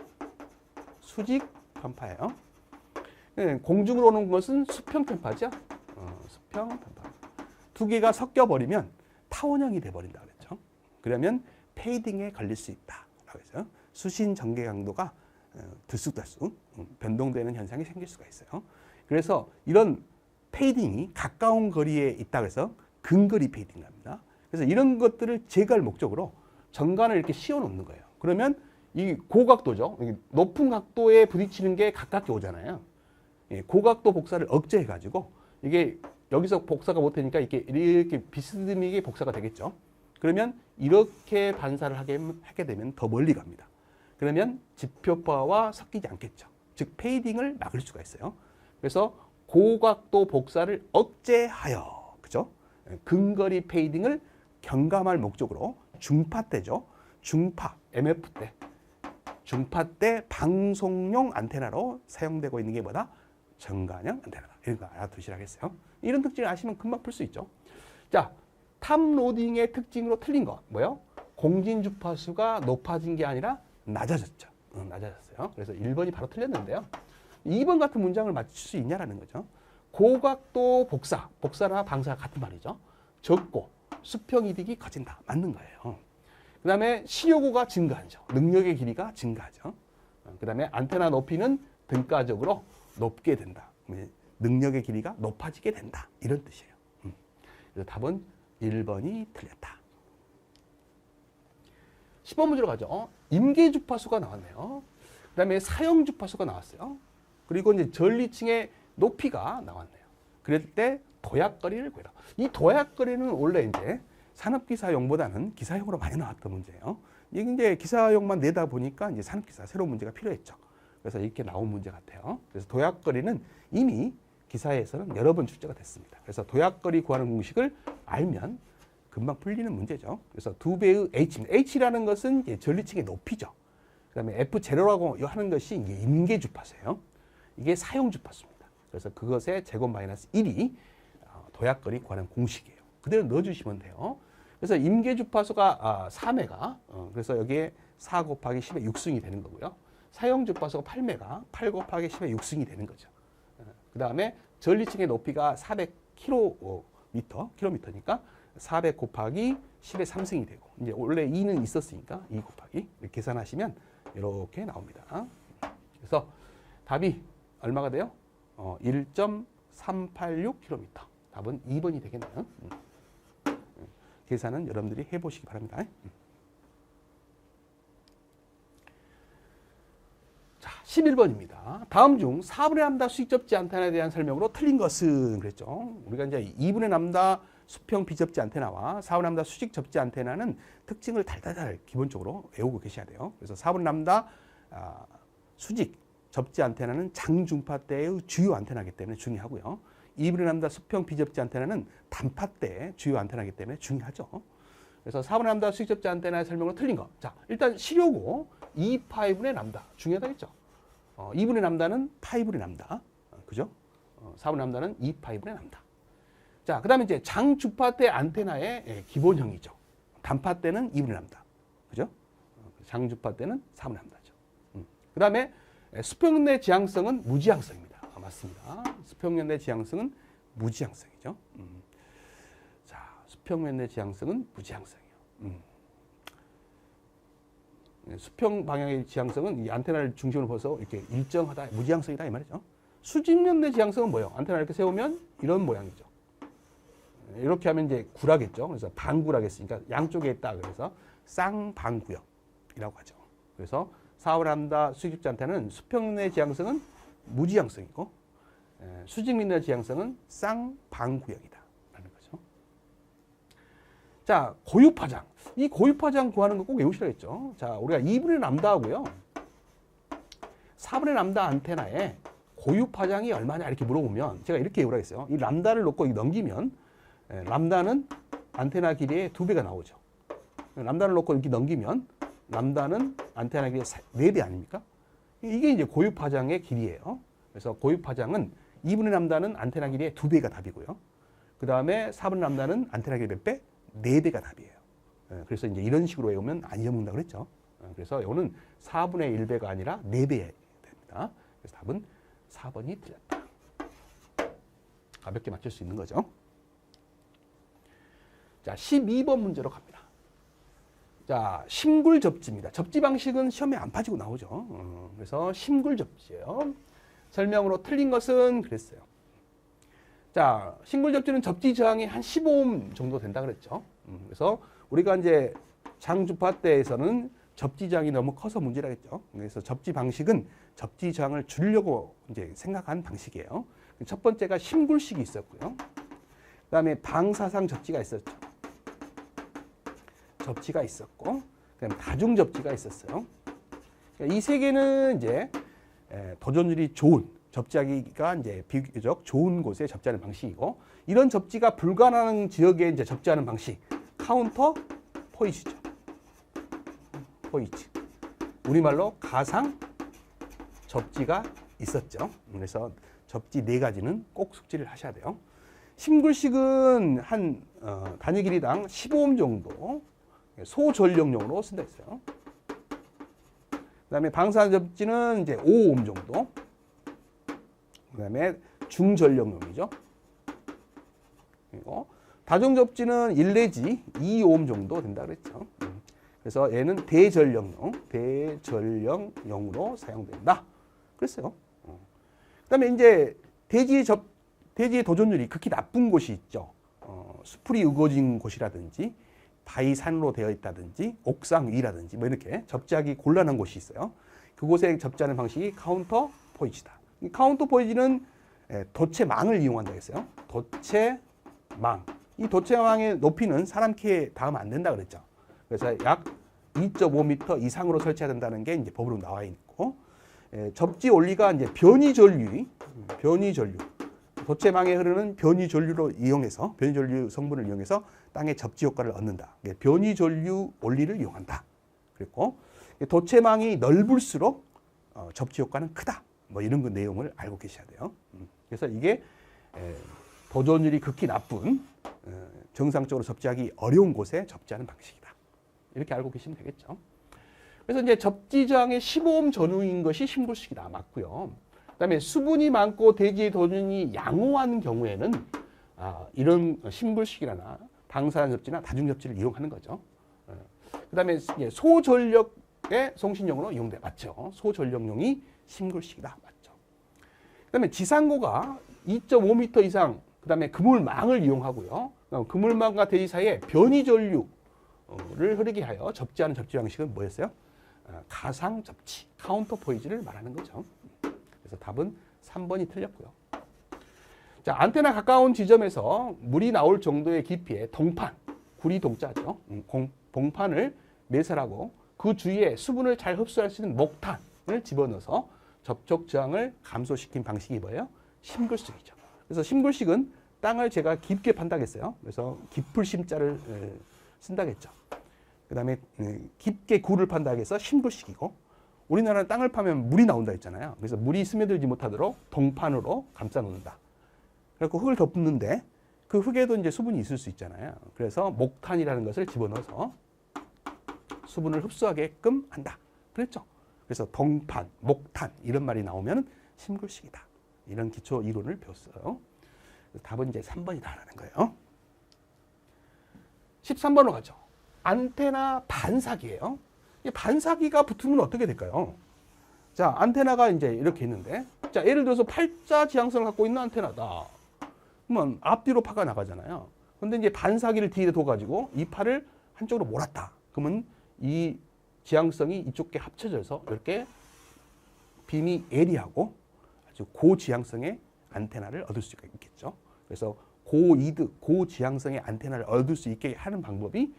수직 편파예요. 공중으로 오는 것은 수평 편파죠. 수평 편파. 두 개가 섞여버리면 타원형이 돼버린다 그랬죠. 그러면 페이딩에 걸릴 수 있다라고 해서 수신 전개 강도가 들쑥날쑥 변동되는 현상이 생길 수가 있어요. 그래서 이런 페이딩이 가까운 거리에 있다 그래서 근거리 페이딩입니다. 그래서 이런 것들을 제거할 목적으로 정관을 이렇게 씌워 놓는 거예요. 그러면 이 고각도죠. 높은 각도에 부딪히는 게 가깝게 오잖아요. 고각도 복사를 억제해 가지고 이게 여기서 복사가 못 되니까 이렇게 비스듬하게 복사가 되겠죠. 그러면 이렇게 반사를 하게 되면 더 멀리 갑니다. 그러면 지표파와 섞이지 않겠죠. 즉 페이딩을 막을 수가 있어요. 그래서 고각도 복사를 억제하여, 그죠? 근거리 페이딩을 경감할 목적으로 중파 때죠. 중파, MF 때, 중파 때 방송용 안테나로 사용되고 있는 게 뭐다? 정관형 안테나다. 이런 거 알아두시라겠어요. 이런 특징을 아시면 금방 풀 수 있죠. 자, 탑로딩의 특징으로 틀린 거 뭐요? 공진 주파수가 높아진 게 아니라 낮아졌죠. 낮아졌어요. 그래서 1번이 바로 틀렸는데요. 2번 같은 문장을 맞출 수 있냐라는 거죠. 고각도 복사나 방사가 같은 말이죠. 적고 수평 이득이 커진다. 맞는 거예요. 그 다음에 시효고가 증가하죠. 능력의 길이가 증가하죠. 그 다음에 안테나 높이는 등가적으로 높게 된다. 능력의 길이가 높아지게 된다. 이런 뜻이에요. 그래서 답은 1번이 틀렸다. 10번 문제로 가죠. 임계 주파수가 나왔네요. 그 다음에 사용 주파수가 나왔어요. 그리고 이제 전리층의 높이가 나왔네요. 그럴 때 도약거리를 구해라. 이 도약거리는 원래 이제 산업기사용보다는 기사용으로 많이 나왔던 문제예요. 이게 이제 기사용만 내다 보니까 이제 산업기사 새로운 문제가 필요했죠. 그래서 이렇게 나온 문제 같아요. 그래서 도약거리는 이미 기사에서는 여러 번 출제가 됐습니다. 그래서 도약거리 구하는 공식을 알면 금방 풀리는 문제죠. 그래서 2배의 H입니다. H라는 것은 이제 전리층의 높이죠. 그 다음에 F0라고 하는 것이 이게 임계 주파수예요. 이게 사용 주파수입니다. 그래서 그것의 제곱 마이너스 1이 도약거리 구하는 공식이에요. 그대로 넣어주시면 돼요. 그래서 임계 주파수가 4메가, 그래서 여기에 4 곱하기 10의 6승이 되는 거고요. 사용 주파수가 8메가, 8 곱하기 10의 6승이 되는 거죠. 그 다음에 전리층의 높이가 400km니까 400 곱하기 10의 3승이 되고, 이제 원래 2는 있었으니까 2 곱하기 이렇게 계산하시면 이렇게 나옵니다. 그래서 답이 얼마가 돼요? 1.386km. 답은 2번이 되겠네요. 계산은 여러분들이 해보시기 바랍니다. 자, 11번입니다. 다음 중 4분의 람다 수직 접지 안테나에 대한 설명으로 틀린 것은 그랬죠. 우리가 이제 2분의 람다 수평 비접지 안테나와 4분의 람다 수직 접지 안테나는 특징을 달달달 기본적으로 외우고 계셔야 돼요. 그래서 4분의 람다 수직 접지 안테나는 장중파대의 주요 안테나이기 때문에 중요하고요. 2분의 람다 수평 비접지 안테나는 단파대의 주요 안테나이기 때문에 중요하죠. 그래서 4분의 람다 수직 접지 안테나의 설명으로 틀린 거. 자, 일단 시료고 2파이분의 람다 중요하다 했죠. 2분의 람다는 파이분의 람다, 그죠? 4분의 람다는 2파이분의 람다. 자, 그 다음에 이제 장주파대 안테나의 기본형이죠. 단파대는 2분의 람다, 그죠? 장주파대는 4분의 람다죠. 그 다음에 수평연대 지향성은 무지향성입니다. 맞습니다. 수평연대 지향성은 무지향성이죠. 자, 수평연대 지향성은 무지향성이에요. 수평 방향의 지향성은 이 안테나를 중심으로 봐서 이렇게 일정하다, 무지향성이다 이 말이죠. 수직연대 지향성은 뭐예요? 안테나 이렇게 세우면 이런 모양이죠. 이렇게 하면 이제 구라겠죠. 그래서 방구라겠으니까 양쪽에 있다. 그래서 쌍방구역이라고 하죠. 그래서 4분의 람다 수직접지 안테나는 수평연대 지향성은 무지향성이고 수직민의 지향성은 쌍방구역이다 라는 거죠. 자, 고유파장. 이 고유파장 구하는 거 꼭 외우시라 했죠. 자, 우리가 2분의 람다하고요 4분의 람다 안테나에 고유파장이 얼마냐 이렇게 물어보면 제가 이렇게 외우라 했어요. 이 람다를 놓고 넘기면 람다는 안테나 길이의 2배가 나오죠. 람다를 놓고 이렇게 넘기면 람다는 안테나 길이의 4배 아닙니까? 이게 이제 고유파장의 길이에요. 그래서 고유파장은 2분의 람다는 안테나 길이의 2배가 답이고요. 그 다음에 4분의 람다는 안테나 길이 몇 배? 4배가 답이에요. 그래서 이제 이런 식으로 외우면 안 잊어먹는다고 그랬죠. 그래서 이거는 4분의 1배가 아니라 4배 됩니다. 그래서 답은 4번이 틀렸다. 가볍게 맞출 수 있는 거죠. 자, 12번 문제로 갑니다. 자, 심굴접지입니다. 접지 방식은 시험에 안 빠지고 나오죠. 그래서 심굴접지예요. 설명으로 틀린 것은 그랬어요. 자, 심굴접지는 접지 저항이 한 15옴 정도 된다 그랬죠. 그래서 우리가 이제 장주파대에서는 접지 저항이 너무 커서 문제라겠죠. 그래서 접지 방식은 접지 저항을 줄이려고 이제 생각한 방식이에요. 첫 번째가 심굴식이 있었고요. 그다음에 방사상 접지가 있었죠. 접지가 있었고, 그다음에 다중 접지가 있었어요. 이 세 개는 이제 도전율이 좋은 접지하기가 이제 비교적 좋은 곳에 접지하는 방식이고, 이런 접지가 불가능한 지역에 이제 접지하는 방식, 카운터 포이즈죠. 포이즈. 우리말로 가상 접지가 있었죠. 그래서 접지 4가지는 꼭 숙지를 하셔야 돼요. 심굴식은 한 단위 길이당 15옴 정도 소전력용으로 쓴다 했어요. 그다음에 방사접지는 이제 5옴 정도. 그다음에 중전력용이죠. 그리고 다중접지는 1 내지 2옴 정도 된다 그랬죠. 그래서 얘는 대전력용으로 사용된다. 그랬어요. 그다음에 이제 대지의 도전율이 극히 나쁜 곳이 있죠. 수풀이 우거진 곳이라든지 바위산으로 되어 있다든지 옥상 위라든지 뭐 이렇게 접지하기 곤란한 곳이 있어요. 그곳에 접지하는 방식이 카운터 포이즈다. 이 카운터 포이즈는 도체망을 이용한다고 했어요. 도체망. 이 도체망의 높이는 사람 키에 닿으면 안 된다 그랬죠. 그래서 약 2.5m 이상으로 설치해야 된다는 게 이제 법으로 나와 있고, 접지 원리가 이제 변이전류, 도체망에 흐르는 변이전류로 이용해서 변이전류 성분을 이용해서 땅의 접지 효과를 얻는다. 변이전류 원리를 이용한다. 그리고 도체망이 넓을수록 접지 효과는 크다. 뭐 이런 그 내용을 알고 계셔야 돼요. 그래서 이게 도전율이 극히 나쁜 정상적으로 접지하기 어려운 곳에 접지하는 방식이다. 이렇게 알고 계시면 되겠죠. 그래서 이제 접지 저항의 15옴 전후인 것이 심굴식이다. 맞고요. 그다음에 수분이 많고 대지의 도전이 양호한 경우에는 이런 심굴식이나 방사접지나 다중접지를 이용하는 거죠. 그다음에 소전력의 송신용으로 이용돼. 맞죠? 소전력용이 심굴식이다. 맞죠? 그다음에 지상고가 2.5m 이상, 그다음에 그물망을 이용하고요. 그물망과 대지 사이에 변이전류를 흐르게 하여 접지하는 접지 방식은 뭐였어요? 가상 접지, 카운터 포이즈를 말하는 거죠. 그래서 답은 3번이 틀렸고요. 자, 안테나 가까운 지점에서 물이 나올 정도의 깊이의 동판, 구리 동자죠. 봉판을 매설하고 그 주위에 수분을 잘 흡수할 수 있는 목탄을 집어넣어서 접촉 저항을 감소시킨 방식이 뭐예요? 심굴식이죠. 그래서 심굴식은 땅을 제가 깊게 판다겠어요. 그래서 깊을 심자를 쓴다겠죠. 그 다음에 깊게 굴을 판다 해서 심굴식이고, 우리나라는 땅을 파면 물이 나온다 했잖아요. 그래서 물이 스며들지 못하도록 동판으로 감싸 놓는다. 그래서 흙을 덮는데 그 흙에도 이제 수분이 있을 수 있잖아요. 그래서 목탄이라는 것을 집어넣어서 수분을 흡수하게끔 한다. 그랬죠. 그래서 동판, 목탄 이런 말이 나오면 심굴식이다. 이런 기초 이론을 배웠어요. 답은 이제 3번이다라는 거예요. 13번으로 가죠. 안테나 반사기예요. 이 반사기가 붙으면 어떻게 될까요? 자, 안테나가 이제 이렇게 있는데, 자, 예를 들어서 팔자 지향성을 갖고 있는 안테나다. 그러면 앞뒤로 파가 나가잖아요. 근데 이제 반사기를 뒤에 둬가지고 이 팔을 한쪽으로 몰았다. 그러면 이 지향성이 이쪽에 합쳐져서 이렇게 빔이 예리하고 아주 고지향성의 안테나를 얻을 수가 있겠죠. 그래서 고이득, 고지향성의 안테나를 얻을 수 있게 하는 방법이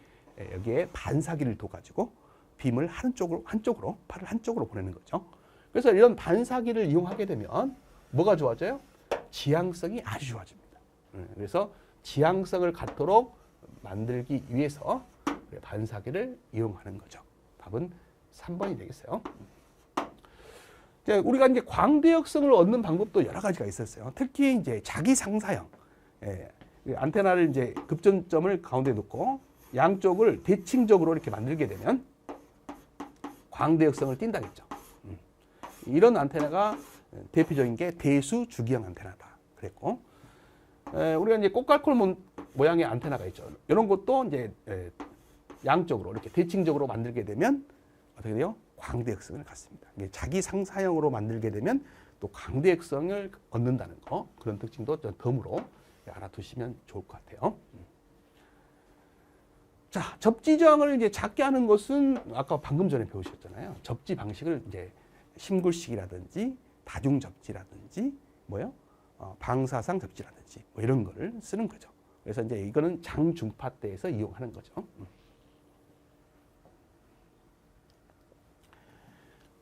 여기에 반사기를 둬가지고 빔을 한쪽으로, 팔을 한쪽으로 보내는 거죠. 그래서 이런 반사기를 이용하게 되면 뭐가 좋아져요? 지향성이 아주 좋아집니다. 그래서 지향성을 갖도록 만들기 위해서 반사기를 이용하는 거죠. 답은 3번이 되겠어요. 우리가 이제 광대역성을 얻는 방법도 여러 가지가 있었어요. 특히 이제 자기 상사형, 안테나를 이제 급전점을 가운데 놓고 양쪽을 대칭적으로 이렇게 만들게 되면 광대역성을 띈다겠죠. 이런 안테나가 대표적인 게 대수 주기형 안테나다. 그랬고, 우리가 이제 꽃갈콘 모양의 안테나가 있죠. 이런 것도 이제 양쪽으로 이렇게 대칭적으로 만들게 되면 어떻게 돼요? 광대역성을 갖습니다. 자기 상사형으로 만들게 되면 또 광대역성을 얻는다는 거, 그런 특징도 덤으로 알아두시면 좋을 것 같아요. 자, 접지 저항을 이제 작게 하는 것은 아까 방금 전에 배우셨잖아요. 접지 방식을 이제 심굴식이라든지 다중 접지라든지 뭐요? 방사상 접지라든지 뭐 이런 거를 쓰는 거죠. 그래서 이제 이거는 장중파대에서 이용하는 거죠.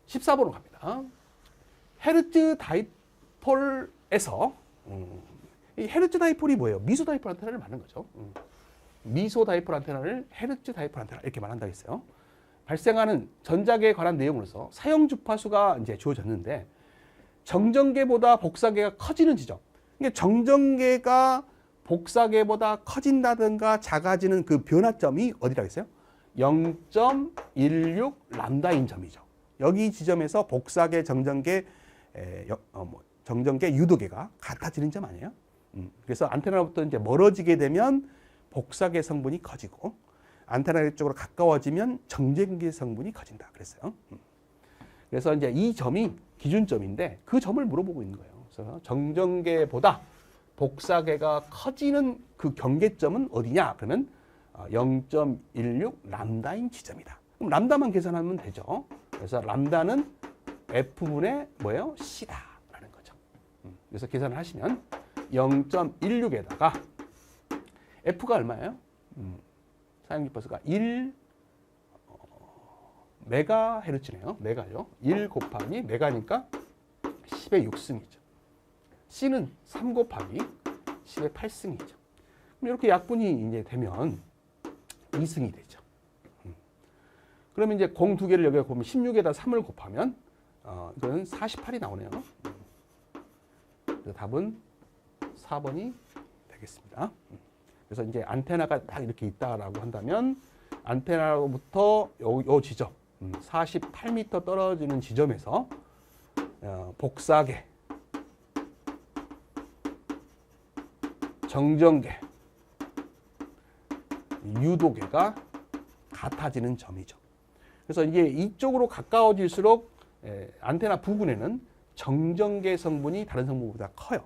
14번으로 갑니다. 헤르츠 다이폴에서 이 헤르츠 다이폴이 뭐예요? 미소 다이폴 안테나를 말하는 거죠. 미소 다이폴 안테나를 헤르츠 다이폴 안테나 이렇게 말한다고 했어요. 발생하는 전자계에 관한 내용으로서 사용 주파수가 이제 주어졌는데 정전계보다 복사계가 커지는 지점. 그러니까 정전계가 복사계보다 커진다든가 작아지는 그 변화점이 어디라고 했어요? 0.16 람다인 점이죠. 여기 지점에서 복사계, 정전계, 정전계, 유도계가 같아지는 점 아니에요? 그래서 안테나로부터 이제 멀어지게 되면 복사계 성분이 커지고 안테나 쪽으로 가까워지면 정전계 성분이 커진다 그랬어요. 그래서 이제 이 점이 기준점인데 그 점을 물어보고 있는 거예요. 그래서 정전계보다 복사계가 커지는 그 경계점은 어디냐? 그러면 0.16 람다인 지점이다. 그럼 람다만 계산하면 되죠. 그래서 람다는 F분의 뭐예요? C다라는 거죠. 그래서 계산을 하시면 0.16에다가 F가 얼마예요? 사용 주파수가 1 메가헤르츠네요. 메가죠. 1 곱하기 메가니까 10의 6승이죠. C는 3 곱하기 10의 8승이죠. 그럼 이렇게 약분이 이제 되면 2승이 되죠. 그러면 이제 공 두 개를 여기에 보면 16에다 3을 곱하면 이거는 48이 나오네요. 그래서 답은 4번이 되겠습니다. 그래서 이제 안테나가 딱 이렇게 있다라고 한다면 안테나로부터 요 지점 48m 떨어지는 지점에서 복사계, 정전계, 유도계가 같아지는 점이죠. 그래서 이게 이쪽으로 가까워질수록 안테나 부근에는 정전계 성분이 다른 성분보다 커요.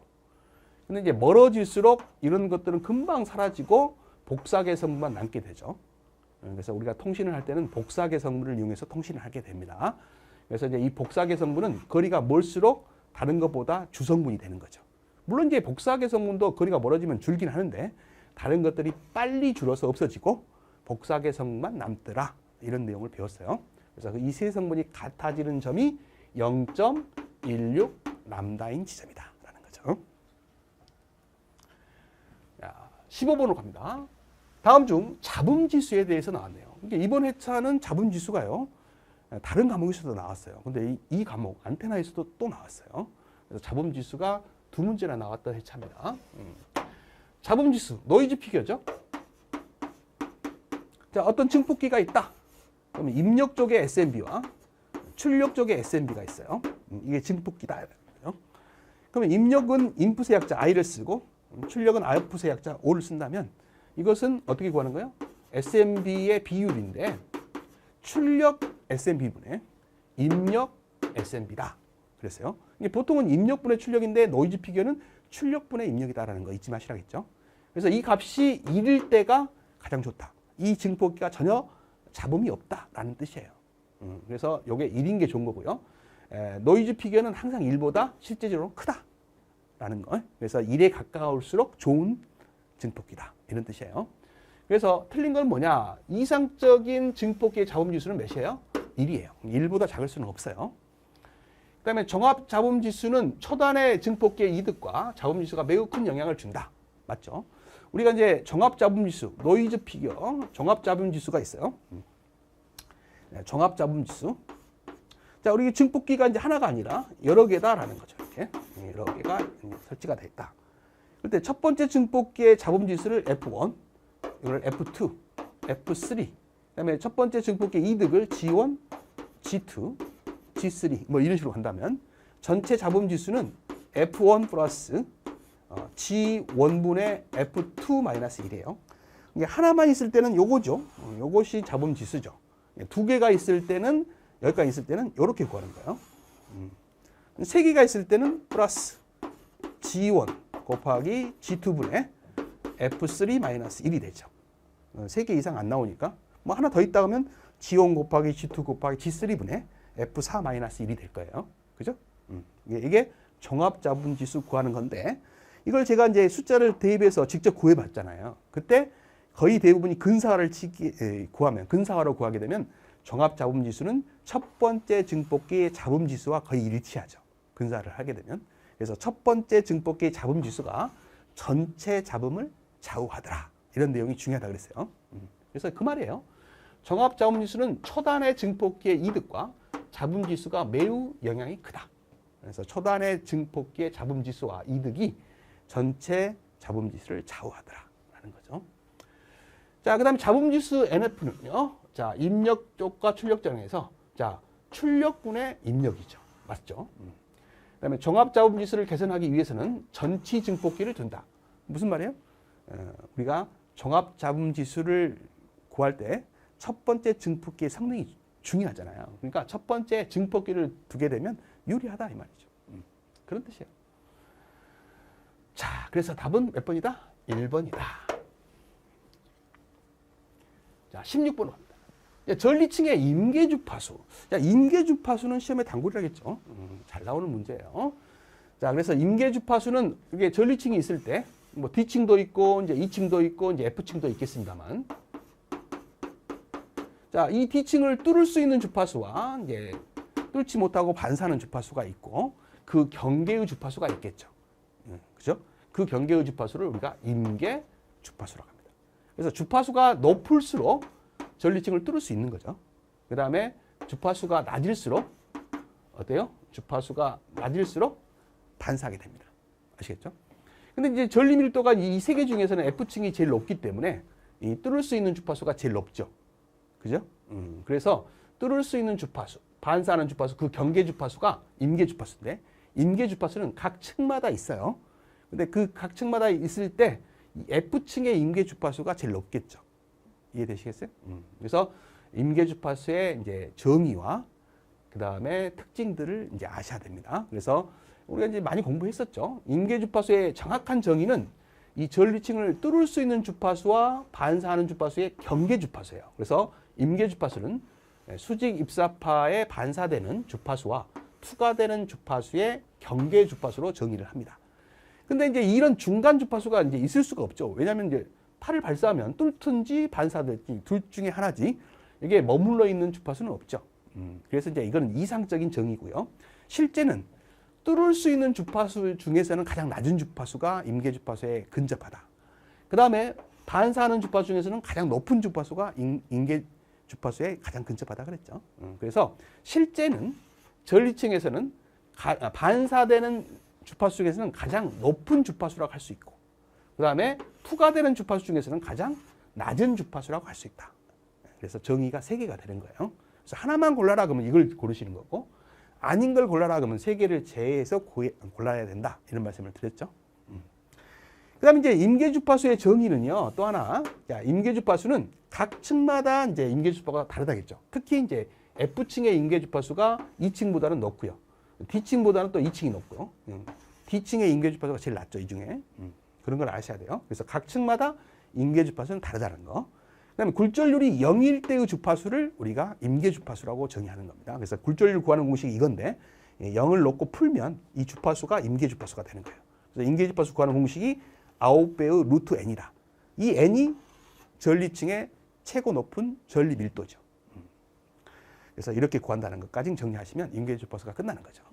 근데 이제 멀어질수록 이런 것들은 금방 사라지고 복사계 성분만 남게 되죠. 그래서 우리가 통신을 할 때는 복사계 성분을 이용해서 통신을 하게 됩니다. 그래서 이제 이 복사계 성분은 거리가 멀수록 다른 것보다 주성분이 되는 거죠. 물론 이제 복사계 성분도 거리가 멀어지면 줄긴 하는데 다른 것들이 빨리 줄어서 없어지고 복사계 성분만 남더라. 이런 내용을 배웠어요. 그래서 이 세 성분이 같아지는 점이 0.16 람다인 지점이다. 라는 거죠. 15번으로 갑니다. 다음 중 잡음지수에 대해서 나왔네요. 그러니까 이번 회차는 잡음지수가요. 다른 과목에서도 나왔어요. 근데 이 과목 안테나에서도 또 나왔어요. 그래서 잡음지수가 두 문제나 나왔던 회차입니다. 잡음지수, 노이즈 피겨죠. 자, 어떤 증폭기가 있다. 그러면 입력 쪽에 SMB와 출력 쪽에 SMB가 있어요. 이게 증폭기다. 그러면 입력은 인풋의 약자 I를 쓰고 출력은 아웃풋의 약자 O를 쓴다면 이것은 어떻게 구하는 거예요? SMB의 비율인데 출력 SMB분의 입력 SMB다. 그랬어요. 이게 보통은 입력분의 출력인데 노이즈 피겨는 출력분의 입력이다라는 거 잊지 마시라겠죠. 그래서 이 값이 1일 때가 가장 좋다. 이 증폭기가 전혀 잡음이 없다라는 뜻이에요. 그래서 이게 1인 게 좋은 거고요. 노이즈 피겨는 항상 1보다 실제적으로 크다라는 거. 그래서 1에 가까울수록 좋은 증폭기다. 이런 뜻이에요. 그래서 틀린 건 뭐냐? 이상적인 증폭기의 잡음지수는 몇이에요? 1이에요. 1보다 작을 수는 없어요. 그 다음에 종합 잡음지수는 초단의 증폭기의 이득과 잡음지수가 매우 큰 영향을 준다. 맞죠? 우리가 이제 종합 잡음지수, 노이즈 피겨, 종합 잡음지수가 있어요. 종합 잡음지수. 자, 우리 증폭기가 이제 하나가 아니라 여러 개다라는 거죠. 이렇게 여러 개가 설치가 됐다. 그때 첫 번째 증폭기의 잡음지수를 F1, 이걸 F2, F3, 그다음에 첫 번째 증폭기의 이득을 G1, G2, G3 뭐 이런 식으로 한다면 전체 잡음지수는 F1 플러스 G1분의 F2 마이너스 1이에요. 이게 하나만 있을 때는 요거죠. 요것이 잡음지수죠. 두 개가 있을 때는, 여기까지 있을 때는 이렇게 구하는 거예요. 세 개가 있을 때는 플러스 G1 곱하기 G2분의 F3 마이너스 1이 되죠. 세 개 이상 안 나오니까 뭐 하나 더 있다 하면 G1 곱하기 G2 곱하기 G3분의 F4 마이너스 1이 될 거예요. 그죠? 이게 종합 잡음지수 구하는 건데 이걸 제가 이제 숫자를 대입해서 직접 구해봤잖아요. 그때 거의 대부분이 근사화로 구하게 되면 종합 잡음지수는 첫 번째 증폭기의 잡음지수와 거의 일치하죠. 근사를 하게 되면. 그래서 첫 번째 증폭기의 잡음지수가 전체 잡음을 좌우하더라. 이런 내용이 중요하다 그랬어요. 그래서 그 말이에요. 종합 잡음지수는 초단의 증폭기의 이득과 잡음지수가 매우 영향이 크다. 그래서 초단의 증폭기의 잡음지수와 이득이 전체 잡음지수를 좌우하더라라는 거죠. 자, 그다음에 잡음지수 NF는요. 자, 입력 쪽과 출력 정에서 자, 출력분의 입력이죠. 맞죠? 그다음에 종합 잡음지수를 개선하기 위해서는 전치 증폭기를 둔다. 무슨 말이에요? 우리가 종합 잡음지수를 구할 때 첫 번째 증폭기의 성능이 중요하잖아요. 그러니까 첫 번째 증폭기를 두게 되면 유리하다 이 말이죠. 그런 뜻이에요. 자, 그래서 답은 몇 번이다? 1번이다. 자, 16번 갑니다. 전리층의 임계주파수. 자, 임계주파수는 시험에 단골이라겠죠. 잘 나오는 문제예요. 자, 그래서 임계주파수는 이게 전리층이 있을 때, 뭐 D층도 있고, 이제 E층도 있고, 이제 F층도 있겠습니다만. 자, 이 D층을 뚫을 수 있는 주파수와 이제 뚫지 못하고 반사하는 주파수가 있고, 그 경계의 주파수가 있겠죠. 그죠? 그 경계의 주파수를 우리가 임계 주파수라고 합니다. 그래서 주파수가 높을수록 전리층을 뚫을 수 있는 거죠. 그 다음에 주파수가 낮을수록 어때요? 주파수가 낮을수록 반사하게 됩니다. 아시겠죠? 근데 이제 전리 밀도가 이 세 개 중에서는 F층이 제일 높기 때문에 이 뚫을 수 있는 주파수가 제일 높죠. 그죠? 그래서 뚫을 수 있는 주파수, 반사하는 주파수, 그 경계 주파수가 임계 주파수인데 임계 주파수는 각 층마다 있어요. 근데 그 각 층마다 있을 때 F층의 임계 주파수가 제일 높겠죠. 이해되시겠어요? 그래서 임계 주파수의 이제 정의와 그 다음에 특징들을 이제 아셔야 됩니다. 그래서 우리가 이제 많이 공부했었죠. 임계 주파수의 정확한 정의는 이 전리층을 뚫을 수 있는 주파수와 반사하는 주파수의 경계 주파수예요. 그래서 임계 주파수는 수직 입사파에 반사되는 주파수와 투과되는 주파수의 경계 주파수로 정의를 합니다. 근데 이제 이런 중간 주파수가 이제 있을 수가 없죠. 왜냐하면 이제 팔을 발사하면 뚫든지 반사될지 둘 중에 하나지 이게 머물러 있는 주파수는 없죠. 그래서 이제 이거는 이상적인 정의고요. 실제는 뚫을 수 있는 주파수 중에서는 가장 낮은 주파수가 임계 주파수에 근접하다. 그 다음에 반사하는 주파수 중에서는 가장 높은 주파수가 임계 주파수에 가장 근접하다 그랬죠. 그래서 실제는 전리층에서는 반사되는 주파수 중에서는 가장 높은 주파수라고 할 수 있고 그 다음에 투과되는 주파수 중에서는 가장 낮은 주파수라고 할 수 있다. 그래서 정의가 3개가 되는 거예요. 그래서 하나만 골라라 그러면 이걸 고르시는 거고 아닌 걸 골라라 그러면 3개를 제해서 골라야 된다. 이런 말씀을 드렸죠. 그 다음에 이제 임계주파수의 정의는요, 또 하나. 자, 임계주파수는 각 층마다 이제 임계주파수가 다르다겠죠. 특히 이제 F층의 임계주파수가 2층보다는 높고요. D층보다는 또 2층이 높고요. D층의 임계주파수가 제일 낮죠, 이 중에. 그런 걸 아셔야 돼요. 그래서 각 층마다 임계주파수는 다르다는 거. 그 다음에 굴절률이 0일 때의 주파수를 우리가 임계주파수라고 정의하는 겁니다. 그래서 굴절률 구하는 공식이 이건데 0을 놓고 풀면 이 주파수가 임계주파수가 되는 거예요. 그래서 임계주파수 구하는 공식이 9배의 루트 n이다. 이 n이 전리층의 최고 높은 전리 밀도죠. 그래서 이렇게 구한다는 것까지 정리하시면 임계주파수가 끝나는 거죠.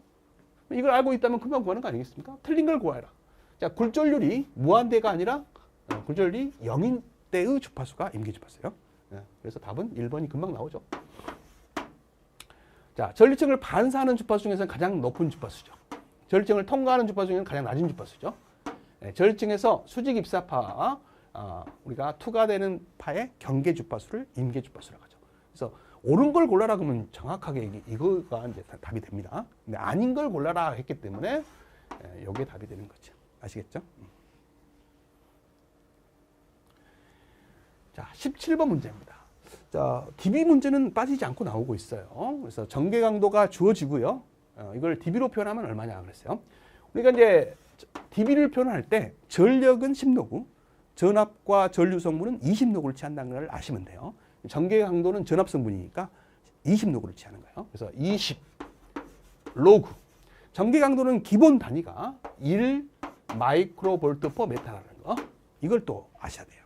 이걸 알고 있다면 금방 구하는 거 아니겠습니까? 틀린 걸 구해라. 자, 굴절률이 무한대가 아니라 굴절률이 0인 때의 주파수가 임계주파수예요. 그래서 답은 1번이 금방 나오죠. 자, 전리층을 반사하는 주파수 중에서는 가장 높은 주파수죠. 전리층을 통과하는 주파수 중에는 가장 낮은 주파수죠. 절증에서 수직 입사파 우리가 투과되는 파의 경계 주파수를 임계 주파수라고 하죠. 그래서 옳은 걸 골라라 그러면 정확하게 이거가 이제 답이 됩니다. 근데 아닌 걸 골라라 했기 때문에 이게 답이 되는 거죠. 아시겠죠? 자, 17번 문제입니다. 자, dB 문제는 빠지지 않고 나오고 있어요. 그래서 전개 강도가 주어지고요. 이걸 dB로 표현하면 얼마냐 그랬어요. 우리가 이제 dB를 표현할 때 전력은 10노구, 전압과 전류 성분은 20노구를 취한다는 걸 아시면 돼요. 전개 강도는 전압 성분이니까 20노구를 취하는 거예요. 그래서 20 로그. 전개 강도는 기본 단위가 1 마이크로볼트 퍼 메타라는 거. 이걸 또 아셔야 돼요.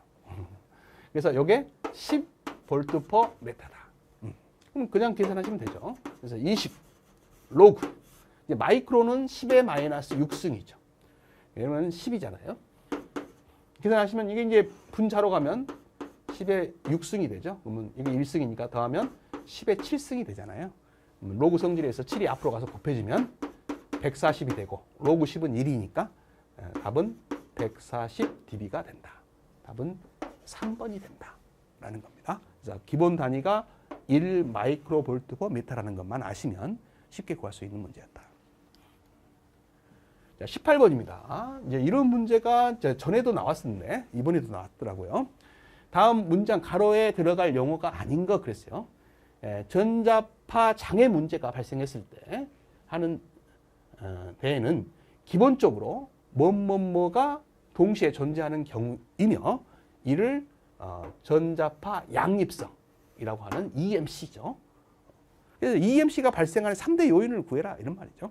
그래서 이게 10 볼트 퍼 메타다. 그럼 그냥 계산하시면 되죠. 그래서 20 로그. 이제 마이크로는 10의 마이너스 6승이죠. 그러면 10이잖아요. 계산하시면 이게 이제 분자로 가면 10의 6승이 되죠. 그러면 이게 1승이니까 더하면 10의 7승이 되잖아요. 로그 성질에서 7이 앞으로 가서 곱해지면 140이 되고 로그 10은 1이니까 답은 140 dB가 된다. 답은 3번이 된다. 라는 겁니다. 그래서 기본 단위가 1 마이크로볼트 퍼 미터라는 것만 아시면 쉽게 구할 수 있는 문제였다. 자, 18번입니다. 이제 이런 문제가 전에도 나왔었는데 이번에도 나왔더라고요. 다음 문장 가로에 들어갈 용어가 아닌 거 그랬어요. 전자파 장애 문제가 발생했을 때 하는 데에는 기본적으로 뭐가 동시에 존재하는 경우이며 이를 전자파 양립성이라고 하는 EMC죠. 그래서 EMC가 발생하는 3대 요인을 구해라 이런 말이죠.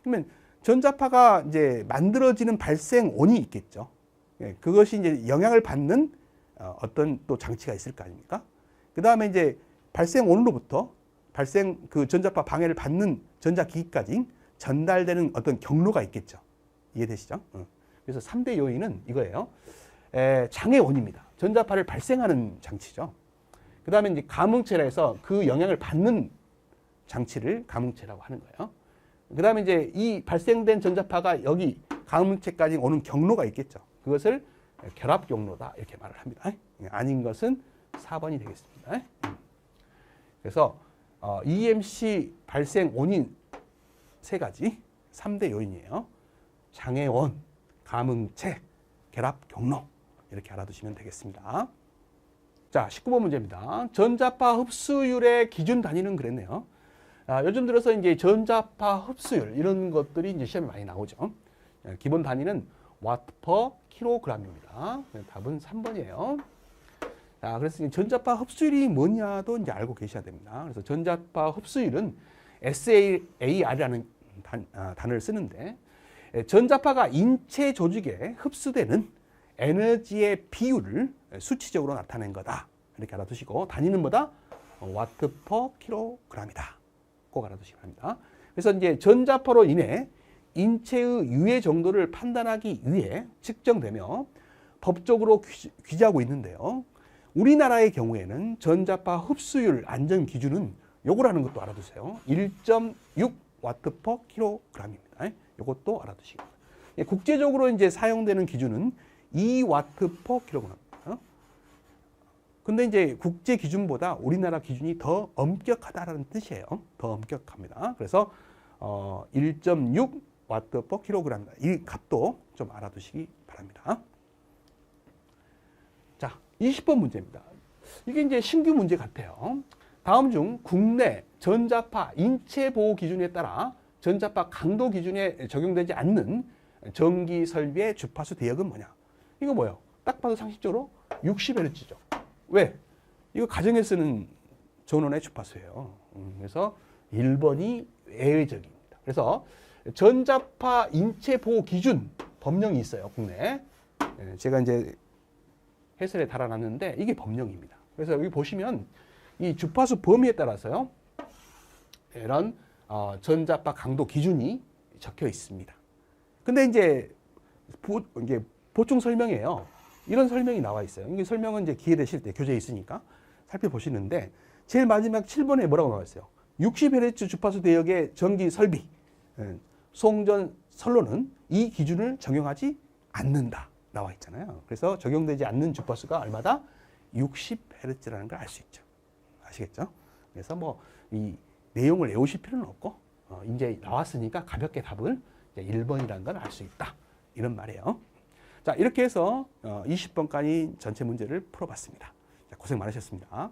그러면 전자파가 이제 만들어지는 발생원이 있겠죠. 그것이 이제 영향을 받는 어떤 또 장치가 있을 거 아닙니까? 그 다음에 이제 발생원으로부터 그 전자파 방해를 받는 전자기기까지 전달되는 어떤 경로가 있겠죠. 이해되시죠? 그래서 3대 요인은 이거예요. 장애원입니다. 전자파를 발생하는 장치죠. 그 다음에 이제 감응체라 해서 그 영향을 받는 장치를 감응체라고 하는 거예요. 그 다음에 이제 이 발생된 전자파가 여기 감응체까지 오는 경로가 있겠죠. 그것을 결합 경로다 이렇게 말을 합니다. 아닌 것은 4번이 되겠습니다. 그래서 EMC 발생 원인 3가지 3대 요인이에요. 장애원, 감응체, 결합 경로 이렇게 알아두시면 되겠습니다. 자, 19번 문제입니다. 전자파 흡수율의 기준 단위는 그랬네요. 요즘 들어서 이제 전자파 흡수율 이런 것들이 이제 시험에 많이 나오죠. 기본 단위는 와트 퍼 킬로그램입니다. 답은 3번이에요. 자, 그래서 전자파 흡수율이 뭐냐도 이제 알고 계셔야 됩니다. 그래서 전자파 흡수율은 SAR이라는 단어를 쓰는데 전자파가 인체 조직에 흡수되는 에너지의 비율을 수치적으로 나타낸 거다. 이렇게 알아두시고 단위는 뭐다? 와트 퍼 킬로그램이다. 꼭 알아두시기 바랍니다. 그래서 이제 전자파로 인해 인체의 유해 정도를 판단하기 위해 측정되며 법적으로 규제하고 있는데요. 우리나라의 경우에는 전자파 흡수율 안전 기준은 요거라는 것도 알아두세요. 1.6 와트 퍼 킬로그램입니다. 요것도 알아두시기 바랍니다. 국제적으로 이제 사용되는 기준은 2와트 퍼 킬로그램입니다. 근데 이제 국제 기준보다 우리나라 기준이 더 엄격하다라는 뜻이에요. 더 엄격합니다. 그래서 1.6 와트 퍼 킬로그램입니다. 이 값도 좀 알아두시기 바랍니다. 자, 20번 문제입니다. 이게 이제 신규 문제 같아요. 다음 중 국내 전자파 인체 보호 기준에 따라 전자파 강도 기준에 적용되지 않는 전기 설비의 주파수 대역은 뭐냐? 이거 뭐예요? 딱 봐도 상식적으로 60Hz죠. 왜? 이거 가정에 쓰는 전원의 주파수예요. 그래서 1번이 예외적입니다. 그래서 전자파 인체 보호 기준 법령이 있어요, 국내. 제가 이제 해설에 달아놨는데 이게 법령입니다. 그래서 여기 보시면 이 주파수 범위에 따라서요, 이런 전자파 강도 기준이 적혀 있습니다. 근데 이제 보충 설명이에요. 이런 설명이 나와 있어요. 이게 설명은 이제 기회 되실 때 교재에 있으니까 살펴보시는데 제일 마지막 7번에 뭐라고 나와 있어요? 60Hz 주파수 대역의 전기 설비, 송전 선로는 이 기준을 적용하지 않는다 나와 있잖아요. 그래서 적용되지 않는 주파수가 얼마다? 60Hz라는 걸 알 수 있죠. 아시겠죠? 그래서 뭐 이 내용을 외우실 필요는 없고 이제 나왔으니까 가볍게 답을 1번이라는 걸 알 수 있다. 이런 말이에요. 자, 이렇게 해서 20번까지 전체 문제를 풀어봤습니다. 자, 고생 많으셨습니다.